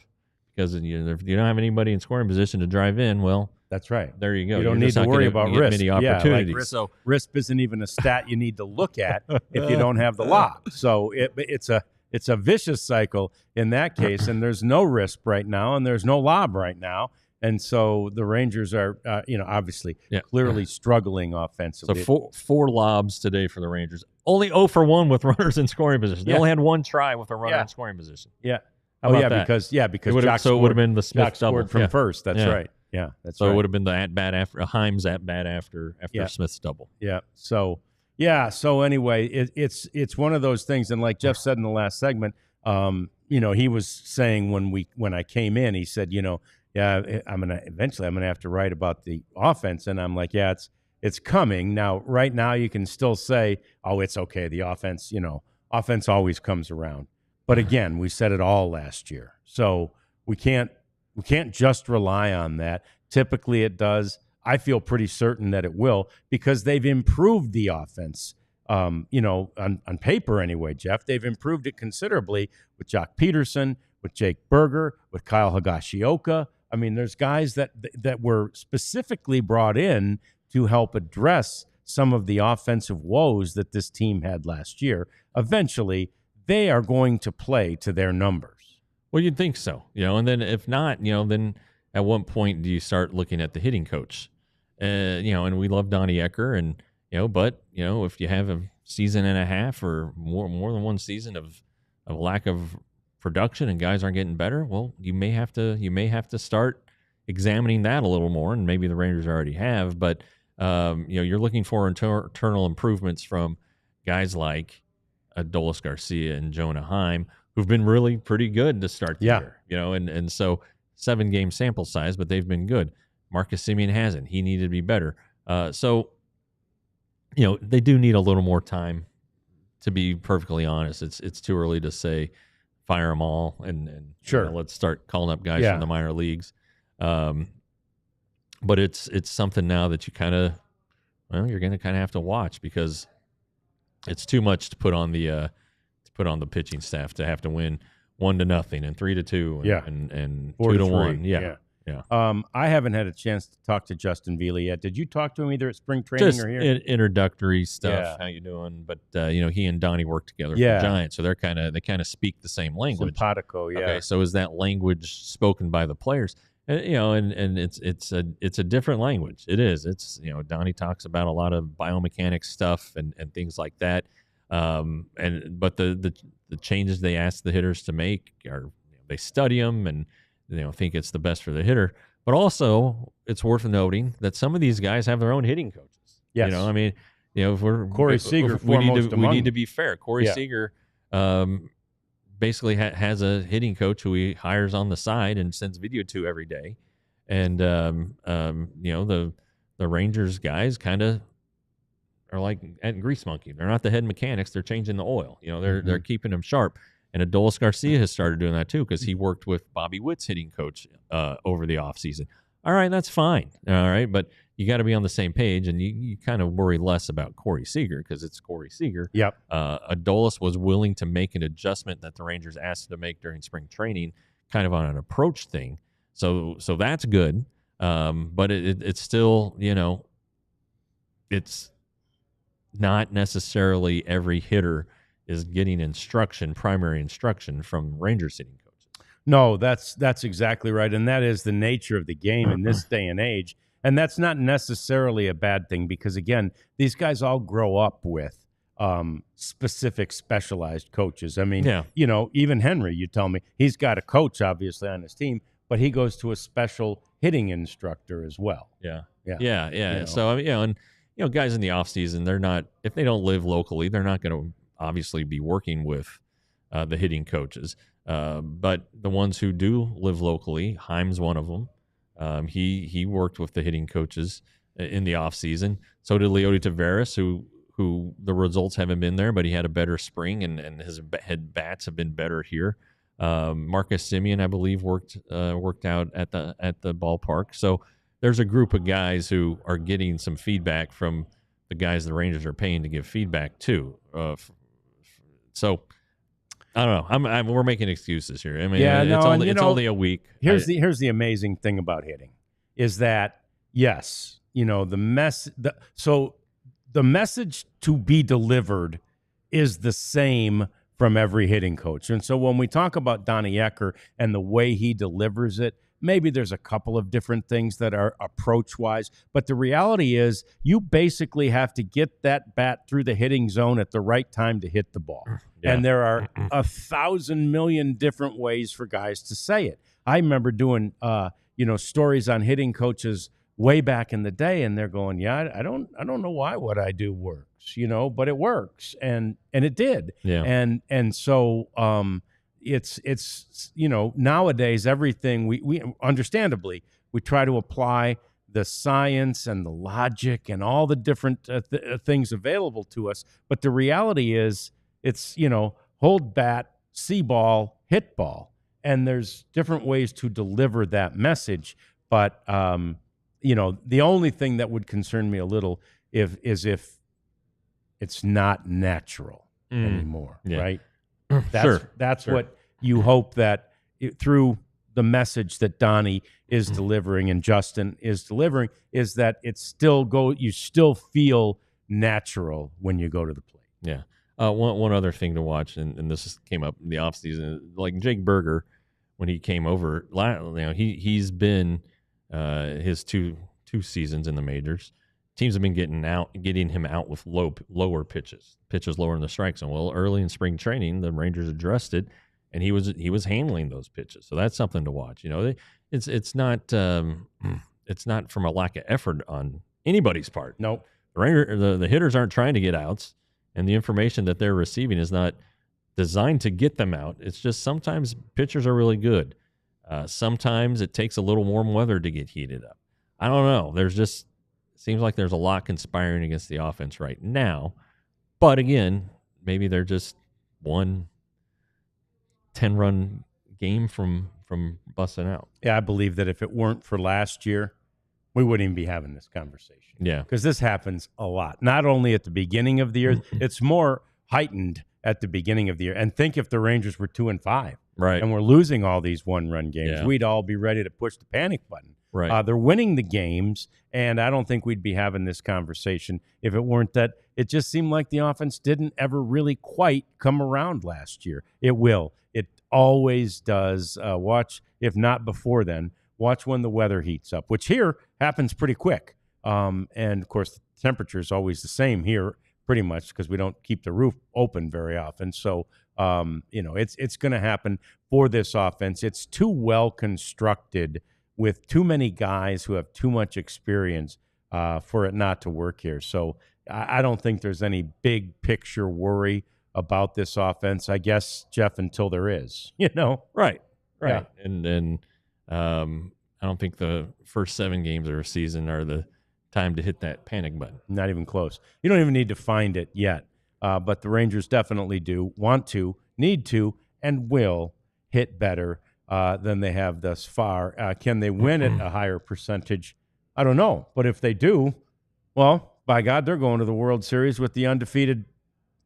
Because if you don't have anybody in scoring position to drive in, well, that's right. There you go. You don't need to worry about RISP. Many opportunities. Like RISP isn't even a stat you need to look at if you don't have the lob. So it's a vicious cycle in that case. And there's no RISP right now, and there's no lob right now, and so the Rangers are, obviously clearly struggling offensively. So four lobs today for the Rangers. Only 0 for 1 with runners in scoring position. They only had 1 try with a runner in scoring position. Yeah. Because Jack it would have been the Smith double scored from first. That's right. Yeah, that's so right. it would have been the at bat after Himes at bat after Smith's double. Yeah. So anyway, it's one of those things, and like Jeff said in the last segment, he was saying when I came in, he said, I'm gonna have to write about the offense, and I'm like, it's coming now. Right now, you can still say, oh, it's okay. The offense always comes around. But again, we said it all last year, so we can't just rely on that. Typically, it does. I feel pretty certain that it will, because they've improved the offense. On paper anyway, Jeff, they've improved it considerably with Jock Peterson, with Jake Berger, with Kyle Higashioka. I mean, there's guys that were specifically brought in to help address some of the offensive woes that this team had last year. Eventually, they are going to play to their numbers. Well, you'd think so, and then if not, then at what point do you start looking at the hitting coach? And we love Donnie Ecker, and but if you have a season and a half or more than 1 season of lack of production and guys aren't getting better, well, you may have to start examining that a little more, and maybe the Rangers already have. But you're looking for internal improvements from guys like Adolis Garcia and Jonah Heim, who've been really pretty good to start the year. And so 7-game sample size, but they've been good. Marcus Semien hasn't. He needed to be better. So they do need a little more time. To be perfectly honest, it's too early to say fire them all and sure, let's start calling up guys from the minor leagues. But it's something now that you're going to kind of have to watch, because it's too much to put on the pitching staff to have to win 1-0 and 3-2 and 2-1. Yeah. I haven't had a chance to talk to Justin Vila yet. Did you talk to him either at spring training or here? Introductory stuff. How you doing? But he and Donnie work together for the Giants, so they kind of speak the same language. Simpatico, Okay, so is that language spoken by the players? And it's a different language. It is. It's Donnie talks about a lot of biomechanics stuff and things like that. But the changes they ask the hitters to make are, they study them and think it's the best for the hitter. But also, it's worth noting that some of these guys have their own hitting coaches. Yes. If we're Corey Seager, we need to be fair. Corey Seager basically has a hitting coach who he hires on the side and sends video to every day. And the Rangers guys kind of are like at Grease Monkey. They're not the head mechanics. They're changing the oil. They're keeping them sharp. And Adolis Garcia has started doing that too, because he worked with Bobby Witt's hitting coach over the offseason. All right, that's fine. All right, but you got to be on the same page, and you kind of worry less about Corey Seager because it's Corey Seager. Yep. Adolis was willing to make an adjustment that the Rangers asked him to make during spring training, kind of on an approach thing. So that's good. But it's still, it's not necessarily every hitter is getting primary instruction from Rangers hitting coaches. No, that's exactly right, and that is the nature of the game in this day and age. And that's not necessarily a bad thing because, again, these guys all grow up with specific specialized coaches. I mean, even Henry, you tell me, he's got a coach, obviously, on his team, but he goes to a special hitting instructor as well. Yeah. So, I mean, and guys in the offseason, they're not, if they don't live locally, they're not going to obviously be working with the hitting coaches. But the ones who do live locally, Heim's one of them. He worked with the hitting coaches in the offseason. So did Leody Taveras, who the results haven't been there, but he had a better spring and his head bats have been better here. Marcus Semien, I believe, worked out at the ballpark. So there's a group of guys who are getting some feedback from the guys the Rangers are paying to give feedback to. So I don't know. We're making excuses here. I mean, it's only a week. Here's the amazing thing about hitting is that yes, the message to be delivered is the same from every hitting coach. And so when we talk about Donnie Ecker and the way he delivers it, maybe there's a couple of different things that are approach-wise, but the reality is you basically have to get that bat through the hitting zone at the right time to hit the ball. Yeah. And there are 1,000 million different ways for guys to say it. I remember doing stories on hitting coaches way back in the day, and they're going, "Yeah, I don't know why what I do works, but it works," and it did. Yeah. And so it's nowadays everything we understandably we try to apply the science and the logic and all the different things available to us, but the reality is it's hold bat, see ball, hit ball, and there's different ways to deliver that message. But the only thing that would concern me a little is if it's not natural anymore, right? That's sure. What you hope that through the message that Donnie is delivering and Justin is delivering is that you still feel natural when you go to the plate. Yeah. One other thing to watch, and this came up in the offseason, like Jake Berger, when he came over, he's been his two seasons in the majors. Teams have been getting him out with lower pitches lower in the strike zone. Well, early in spring training, the Rangers addressed it, and he was handling those pitches. So that's something to watch. It's not from a lack of effort on anybody's part. Nope. The hitters aren't trying to get outs, and the information that they're receiving is not designed to get them out. It's just sometimes pitchers are really good. Sometimes it takes a little warm weather to get heated up. I don't know. Seems like there's a lot conspiring against the offense right now. But again, maybe they're just one 10-run game from busting out. Yeah, I believe that if it weren't for last year, we wouldn't even be having this conversation. Yeah. Because this happens a lot. Not only at the beginning of the year, it's more heightened at the beginning of the year. And think if the Rangers were 2-5. Right. And we're losing all these one-run games, yeah. We'd all be ready to push the panic button. Right. They're winning the games, and I don't think we'd be having this conversation if it weren't that it just seemed like the offense didn't ever really quite come around last year. It will. It always does. Watch, if not before then, watch when the weather heats up, which here happens pretty quick. And, of course, the temperature is always the same here pretty much because we don't keep the roof open very often. So, it's going to happen for this offense. It's too well constructed with too many guys who have too much experience for it not to work here. So I don't think there's any big picture worry about this offense, I guess, Jeff, until there is, Right. Yeah. And I don't think the first 7 games of a season are the time to hit that panic button. Not even close. You don't even need to find it yet. But the Rangers definitely do want to, need to, and will hit better than they have thus far. Can they win at a higher percentage? I don't know. But if they do, well, by God, they're going to the World Series with the undefeated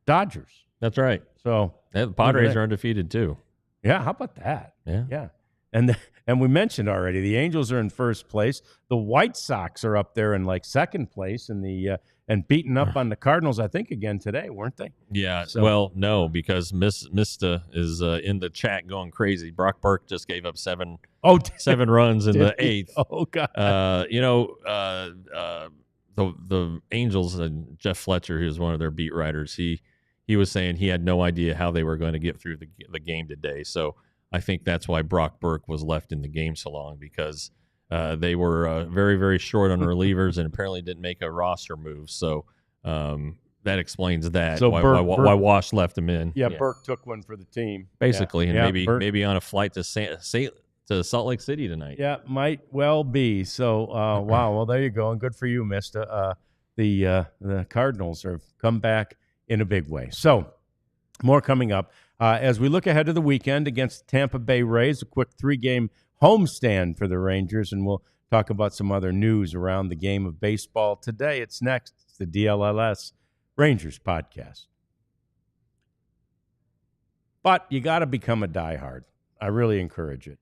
Dodgers. That's right. So the Padres are undefeated too. Yeah, how about that? Yeah. Yeah. And we mentioned already, the Angels are in first place. The White Sox are up there in like second place in the and beating up on the Cardinals, I think, again today, weren't they? Yeah. So, well, no, because Mista is in the chat going crazy. Brock Burke just gave up 7 runs in the 8th. Oh God. The Angels and Jeff Fletcher, who's one of their beat writers, he was saying he had no idea how they were going to get through the game today. So I think that's why Brock Burke was left in the game so long, because they were very, very short on relievers and apparently didn't make a roster move. So that explains that. So why Wash left him in. Yeah, Burke took one for the team. Basically, yeah. And maybe on a flight to Salt Lake City tonight. Yeah, might well be. So, wow. Well, there you go. And good for you, Mista. The Cardinals have come back in a big way. So, more coming up. As we look ahead to the weekend against Tampa Bay Rays, a quick 3-game homestand for the Rangers, and we'll talk about some other news around the game of baseball today. It's next. It's the DLLS Rangers podcast. But you got to become a diehard. I really encourage it.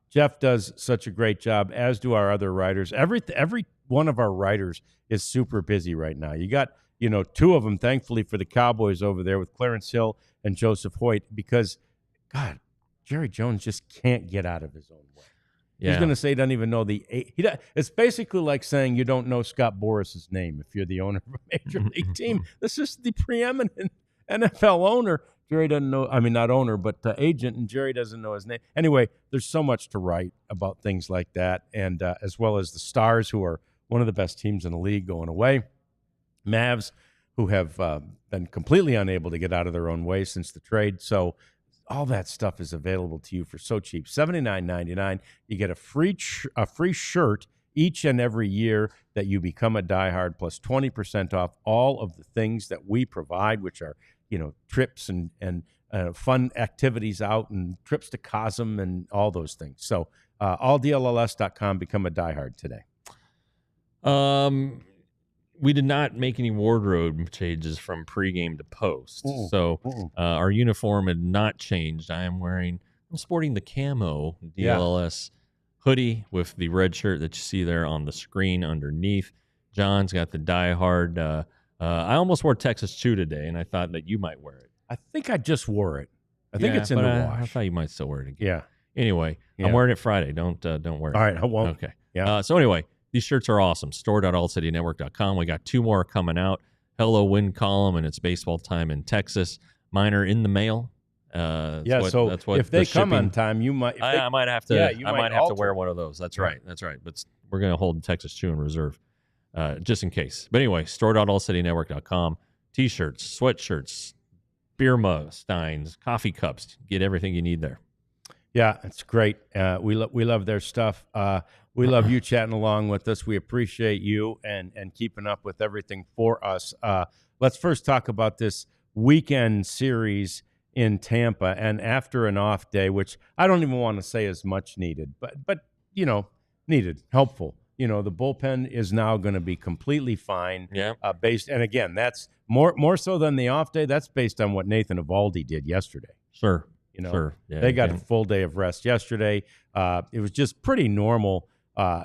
Jeff does such a great job, as do our other writers. Every one of our writers is super busy right now. You got 2 of them, thankfully, for the Cowboys over there with Clarence Hill and Joseph Hoyt, because, God, Jerry Jones just can't get out of his own way. Yeah. He's going to say he doesn't even know it's basically like saying you don't know Scott Boris's name if you're the owner of a major league team. This is the preeminent NFL owner. Jerry doesn't know, not owner, but agent, and Jerry doesn't know his name. Anyway, there's so much to write about things like that, and as well as the Stars, who are one of the best teams in the league, going away. Mavs, who have been completely unable to get out of their own way since the trade. So all that stuff is available to you for so cheap, $79.99. You get a free shirt each and every year that you become a diehard, plus 20% off all of the things that we provide, which are trips and fun activities out and trips to Cosm and all those things. So alldlls.com, become a diehard today. We did not make any wardrobe changes from pregame to post. So our uniform had not changed. I'm sporting the camo DLLS hoodie with the red shirt that you see there on the screen underneath. John's got the diehard. I almost wore Texas Chew today, and I thought that you might wear it. I think I just wore it. I think it's in the wash. I thought you might still wear it again. Yeah. Anyway, I'm wearing it Friday. Don't wear it. All right, I won't. Okay. Yeah. So anyway, these shirts are awesome. Store.allcitynetwork.com. We got 2 more coming out. Hello Win column, and it's baseball time in Texas. Mine are in the mail. So that's what if they come on time, you might. I might have to. I might have to wear one of those. That's right. That's right. But we're going to hold Texas Chew in reserve, just in case. But anyway, store.allcitynetwork.com. T-shirts, sweatshirts, beer mugs, steins, coffee cups. Get everything you need there. Yeah, it's great. We love their stuff. We love you chatting along with us. We appreciate you and keeping up with everything for us. Let's first talk about this weekend series in Tampa, and after an off day, which I don't even want to say is much needed, but needed, helpful. The bullpen is now going to be completely fine. Yeah. And again, that's more so than the off day. That's based on what Nathan Eovaldi did yesterday. Sure. Sure. Yeah, they got a full day of rest yesterday. It was just pretty normal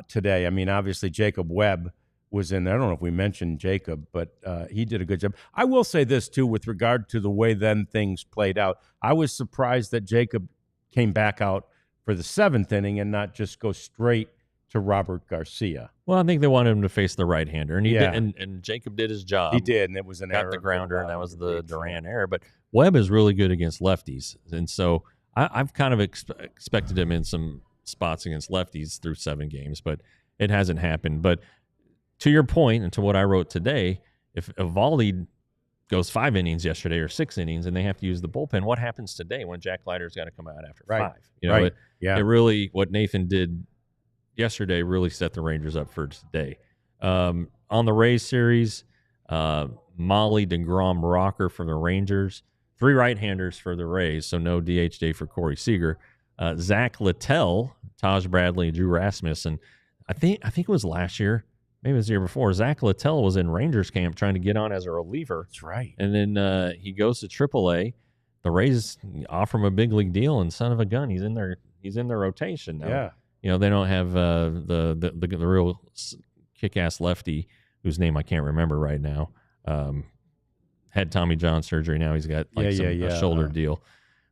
today. Obviously Jacob Webb was in there. I don't know if we mentioned Jacob, but he did a good job. I will say this, too, with regard to the way then things played out. I was surprised that Jacob came back out for the 7th inning and not just go straight to Robert Garcia. Well, I think they wanted him to face the right-hander, and he did, and Jacob did his job. He did, and it was an error. Got the grounder, and that was the Duran error. But Webb is really good against lefties, and so I've kind of expected him in some spots against lefties through 7 games, but it hasn't happened. But to your point, and to what I wrote today, if Eovaldi goes 5 innings yesterday or 6 innings and they have to use the bullpen, what happens today when Jack Leiter's got to come out after 5? It really, what Nathan did yesterday really set the Rangers up for today. On the Rays series, Molly, DeGrom, Rocker for the Rangers, 3 right-handers for the Rays, so no DH day for Corey Seager. Zach Littell, Taj Bradley, Drew Rasmussen. I think it was last year. Maybe it was the year before. Zach Littell was in Rangers camp trying to get on as a reliever. That's right. And then he goes to AAA. The Rays offer him a big league deal, and son of a gun, he's in He's in the rotation now. Yeah. You know, they don't have the real kick-ass lefty whose name I can't remember right now. Had Tommy John surgery. Now he's got a shoulder deal.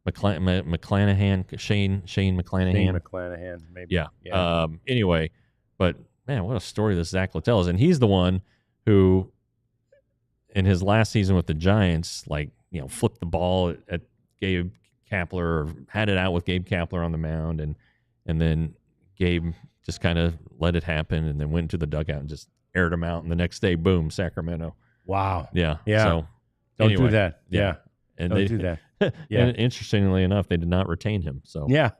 McClanahan, Shane McClanahan. Shane McClanahan, maybe. Yeah. Anyway, but man, what a story this Zach Leiter is. And he's the one who, in his last season with the Giants, flipped the ball at Gabe Kapler, or had it out with Gabe Kapler on the mound, and then Gabe just kind of let it happen, and then went to the dugout and just aired him out. And the next day, boom, Sacramento. Wow. Yeah. Yeah. So don't anyway, do that. Yeah. And don't do that. Yeah. And interestingly enough, they did not retain him. So yeah.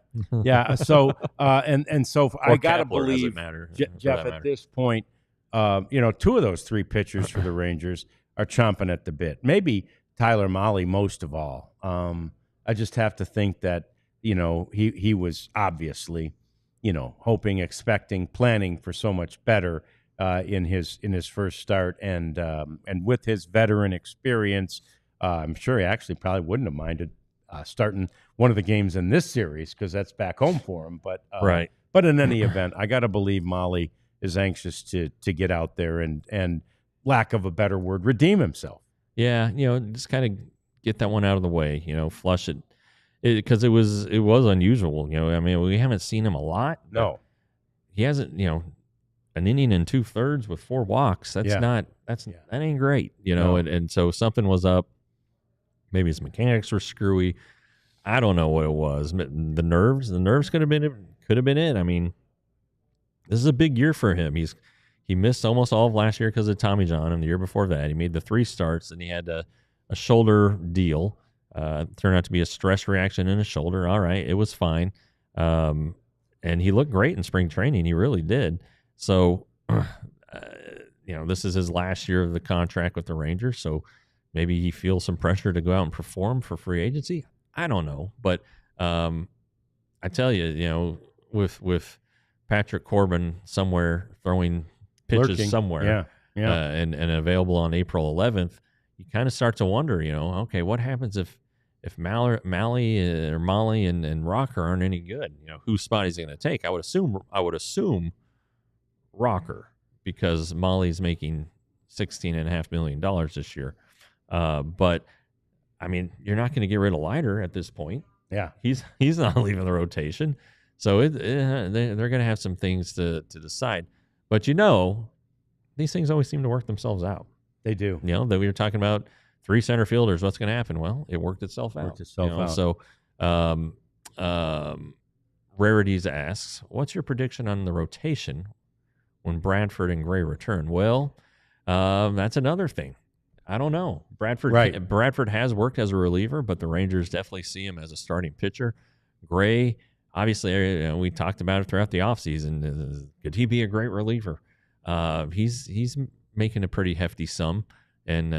So so I gotta Kapler, believe, Jeff, at this point, two of those three pitchers for the Rangers are chomping at the bit. Maybe Tyler Mahle most of all. I just have to think that he was obviously hoping, expecting, planning for so much better in his first start, and with his veteran experience, I'm sure he actually probably wouldn't have minded starting one of the games in this series, because that's back home for him. But right. But in any event, I got to believe Mahle is anxious to get out there and, lack of a better word, redeem himself. Yeah, just kind of get that one out of the way. Flush it, because it was unusual. I mean, we haven't seen him a lot. No, he hasn't. An inning and 2/3 with 4 walks. That ain't great. No. And so something was up. Maybe his mechanics were screwy. I don't know what it was. The nerves could have been it. I mean, this is a big year for him. He missed almost all of last year because of Tommy John, and the year before that he made the 3 starts, and he had a shoulder deal. Turned out to be a stress reaction in his shoulder. All right, it was fine. And he looked great in spring training. He really did. So, this is his last year of the contract with the Rangers, so maybe he feels some pressure to go out and perform for free agency. I don't know, but I tell you, with Patrick Corbin somewhere throwing pitches lurking somewhere, and available on April 11th, you kind of start to wonder, okay, what happens if Mahle and Rocker aren't any good? Whose spot he's going to take? I would assume Rocker, because Mahle's making $16.5 million this year. But I mean, you're not going to get rid of Leiter at this point. Yeah, he's not leaving the rotation, so they're going to have some things to decide. But these things always seem to work themselves out. They do. That we were talking about 3 center fielders. What's going to happen? Well, it worked itself out. So, Rarities asks, what's your prediction on the rotation when Bradford and Gray return? Well, that's another thing. I don't know. Bradford has worked as a reliever, but the Rangers definitely see him as a starting pitcher. Gray, obviously, we talked about it throughout the offseason. Could he be a great reliever? He's making a pretty hefty sum, and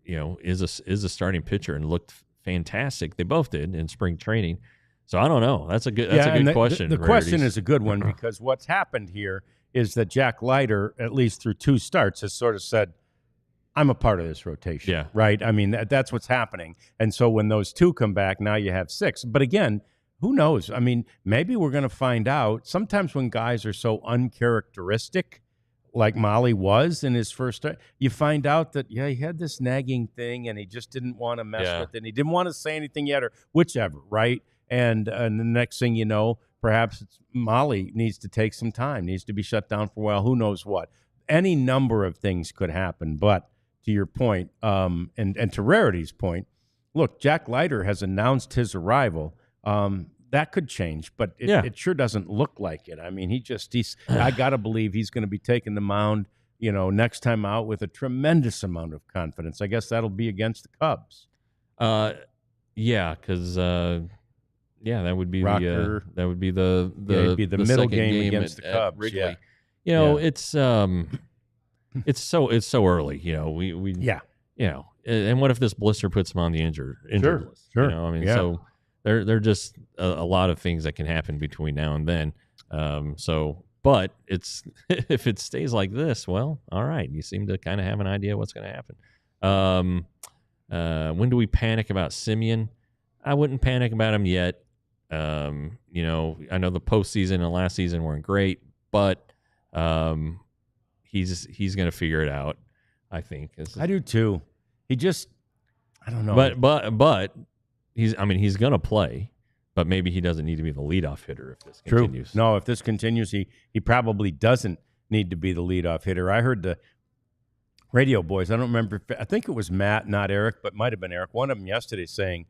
is a starting pitcher and looked fantastic. They both did in spring training. So I don't know. That's a good question. The question is a good one, because what's happened here is that Jack Leiter, at least through 2 starts, has sort of said, I'm a part of this rotation. Yeah. Right? I mean, that's what's happening. And so when those 2 come back, now you have 6. But again, who knows? I mean, maybe we're going to find out. Sometimes when guys are so uncharacteristic, like Mahle was in his first start, you find out that, he had this nagging thing and he just didn't want to mess with it. And he didn't want to say anything yet, or whichever, right? And the next thing you know, perhaps Mahle needs to take some time, needs to be shut down for a while, who knows what. Any number of things could happen. But to your point, and to Rarity's point, look, Jack Leiter has announced his arrival. That could change, but it sure doesn't look like it. I mean, I got to believe he's going to be taking the mound, next time out with a tremendous amount of confidence. I guess that'll be against the Cubs. Because that would be Rocker, the middle game against the Cubs. Wrigley. It's so early. And what if this blister puts him on the injured list? Sure. So they're just a lot of things that can happen between now and then. But it's if it stays like this, well, all right. You seem to kind of have an idea what's going to happen. When do we panic about Simeon? I wouldn't panic about him yet. You know, I know the postseason and last season weren't great, but he's going to figure it out, I think. I do too. He just, I don't know. But he's going to play, but maybe he doesn't need to be the leadoff hitter if this continues. No, if this continues, he probably doesn't need to be the leadoff hitter. I heard the radio boys, I don't remember, I think it was Matt, not Eric, but might have been Eric, one of them yesterday saying,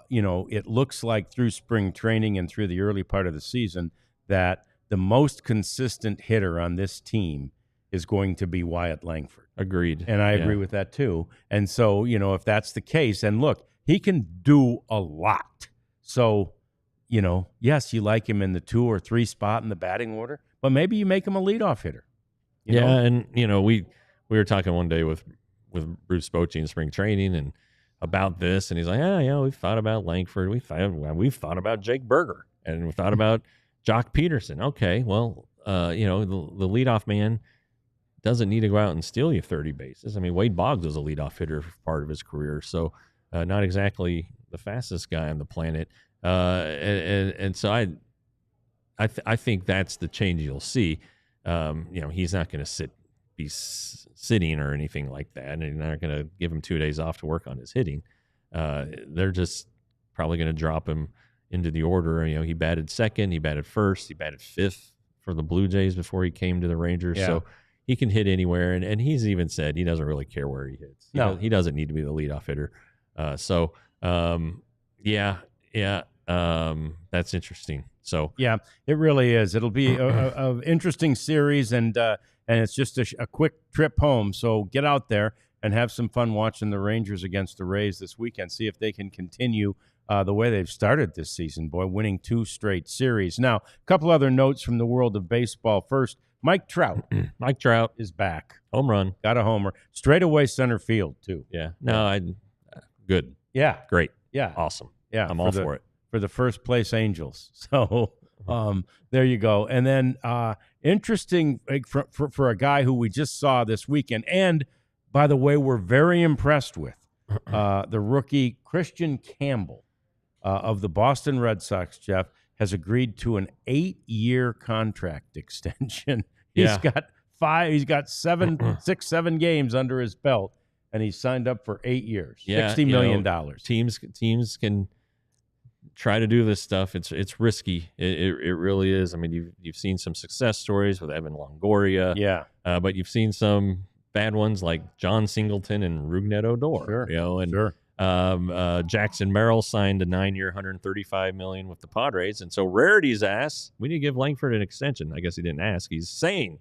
you know, it looks like through spring training and through the early part of the season that the most consistent hitter on this team is going to be Wyatt Langford. Agreed. And I agree with that too. And so, you know, if that's the case, and look, he can do a lot. So, you know, yes, you like him in the 2 or 3 spot in the batting order, but maybe you make him a leadoff hitter. You know? And, you know, we were talking one day with Bruce Bochy in spring training and about this, and he's like, you know, we've thought about Langford, we've thought about Jake Berger, and we've thought about Jock Peterson. Okay, well, you know, the leadoff man doesn't need to go out and steal you 30 bases. I mean, Wade Boggs was a leadoff hitter for part of his career, so not exactly the fastest guy on the planet. And so I think that's the change you'll see. You know, he's not going to be sitting or anything like that, and they're not going to give him 2 days off to work on his hitting. They're just probably going to drop him into the order. You know, he batted second, he batted first, he batted fifth for the Blue Jays before he came to the Rangers. Yeah. So he can hit anywhere, and he's even said he doesn't really care where he hits. He doesn't need to be the leadoff hitter. That's interesting. So yeah, it really is. It'll be a interesting series, and it's just a quick trip home. So get out there and have some fun watching the Rangers against the Rays this weekend. See if they can continue the way they've started this season, boy, winning 2 straight series. Now, a couple other notes from the world of baseball. First, Mike Trout. Mike Trout is back. Home run. Got a homer. Straight away center field, too. Yeah. No, good. Yeah. Great. Yeah. Awesome. Yeah. I'm all for it. For the first place Angels. So there you go. And then interesting for a guy who we just saw this weekend, and by the way, we're very impressed with, the rookie Christian Campbell of the Boston Red Sox, Jeff, has agreed to an 8-year contract extension. He's got 7 games under his belt, and he's signed up for 8 years, $60 million. Teams can try to do this stuff. It's risky. It really is. I mean, you've seen some success stories with Evan Longoria. But you've seen some bad ones like John Singleton and Rougned Odor. Sure. You know, and Jackson Merrill signed a 9-year, $135 million with the Padres, and so Rarity's asked, we need to give Langford an extension. I guess he didn't ask. He's saying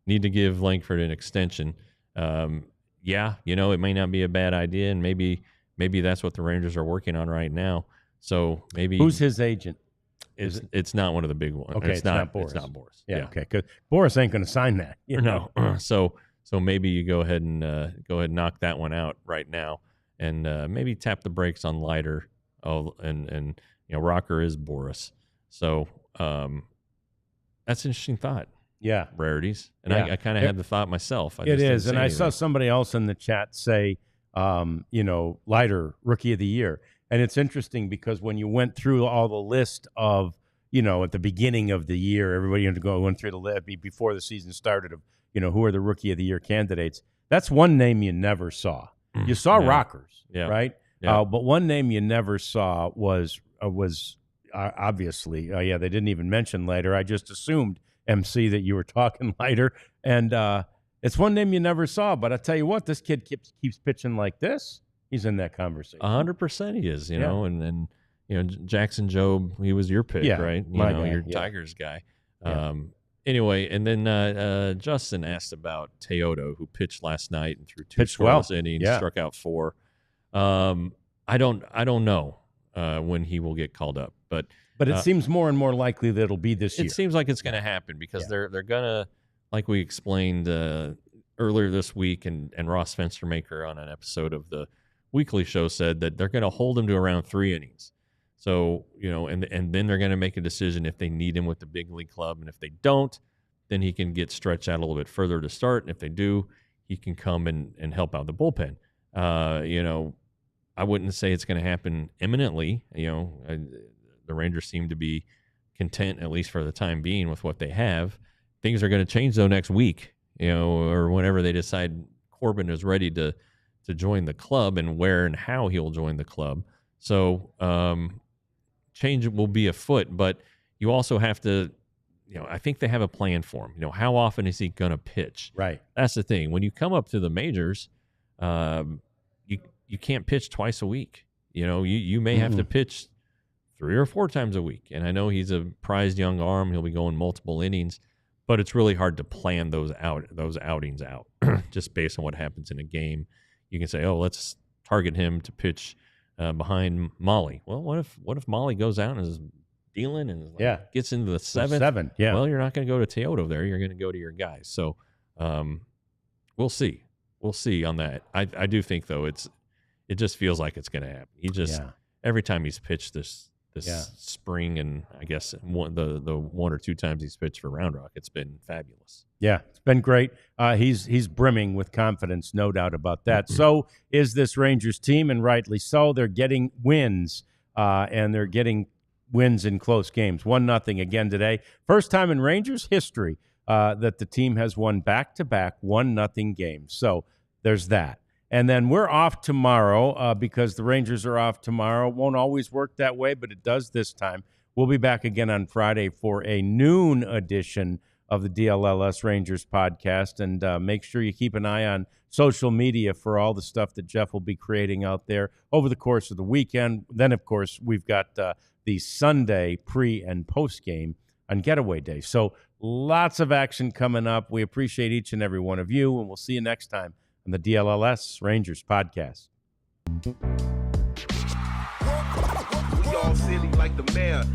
need to give Langford an extension. You know, it may not be a bad idea, and maybe that's what the Rangers are working on right now. So maybe who's his agent? It's not one of the big ones. Okay, it's not Boris. It's not Boris. Yeah. Okay. Because Boris ain't going to sign that. No. So maybe you go ahead and knock that one out right now, and maybe tap the brakes on Leiter. And you know, Rocker is Boris. So that's an interesting thought. Yeah. Rarities, and I kind of had the thought myself. It is, and I saw somebody else in the chat say, you know, Leiter, Rookie of the Year. And it's interesting because when you went through all the list of, you know, at the beginning of the year, everybody went through the list before the season started of, you know, who are the Rookie of the Year candidates. That's one name you never saw. You saw Rockers, right? Yeah. But one name you never saw was obviously, they didn't even mention Leiter. I just assumed, MC, that you were talking Leiter. And it's one name you never saw. But I tell you what, this kid keeps pitching like this. He's in that conversation. 100% he is, you know, and you know, Jackson Jobe, he was your pick, right? You know, your Tigers guy. Anyway, and then Justin asked about Teodo, who pitched last night and threw 2 scoreless innings, struck out 4. I don't know when he will get called up, but it seems more and more likely that it'll be this year. It seems like it's going to happen because they're gonna, like we explained earlier this week, and Ross Fenstermaker on an episode of the Weekly Show said that they're going to hold him to around 3 innings. So, you know, and then they're going to make a decision if they need him with the big league club. And if they don't, then he can get stretched out a little bit further to start. And if they do, he can come and help out the bullpen. You know, I wouldn't say it's going to happen imminently. You know, the Rangers seem to be content, at least for the time being, with what they have. Things are going to change though next week, or whenever they decide Corbin is ready to join the club, and where and how he'll join the club. So change will be afoot, but you also have to, I think they have a plan for him. How often is he going to pitch? Right. That's the thing. When you come up to the majors, you can't pitch twice a week. You may have to pitch 3 or 4 times a week. And I know he's a prized young arm. He'll be going multiple innings, but it's really hard to plan those outings out just based on what happens in a game. You can say, oh, let's target him to pitch behind Molly. Well, what if Molly goes out and is dealing and gets into the seventh? Yeah. Well, you're not going to go to Teodo there. You're going to go to your guys. So we'll see. We'll see on that. I do think, though, it just feels like it's going to happen. He just every time he's pitched this spring, and I guess the 1 or 2 times he's pitched for Round Rock, it's been fabulous. Yeah, it's been great. He's brimming with confidence, no doubt about that. So is this Rangers team, and rightly so. They're getting wins, and they're getting wins in close games. 1-0 again today. First time in Rangers history that the team has won back-to-back 1-0 games. So there's that. And then we're off tomorrow because the Rangers are off tomorrow. It won't always work that way, but it does this time. We'll be back again on Friday for a noon edition of the DLLS Rangers podcast. And make sure you keep an eye on social media for all the stuff that Jeff will be creating out there over the course of the weekend. Then, of course, we've got the Sunday pre- and post-game on Getaway Day. So lots of action coming up. We appreciate each and every one of you, and we'll see you next time on the DLLS Rangers podcast. We all silly like the mayor.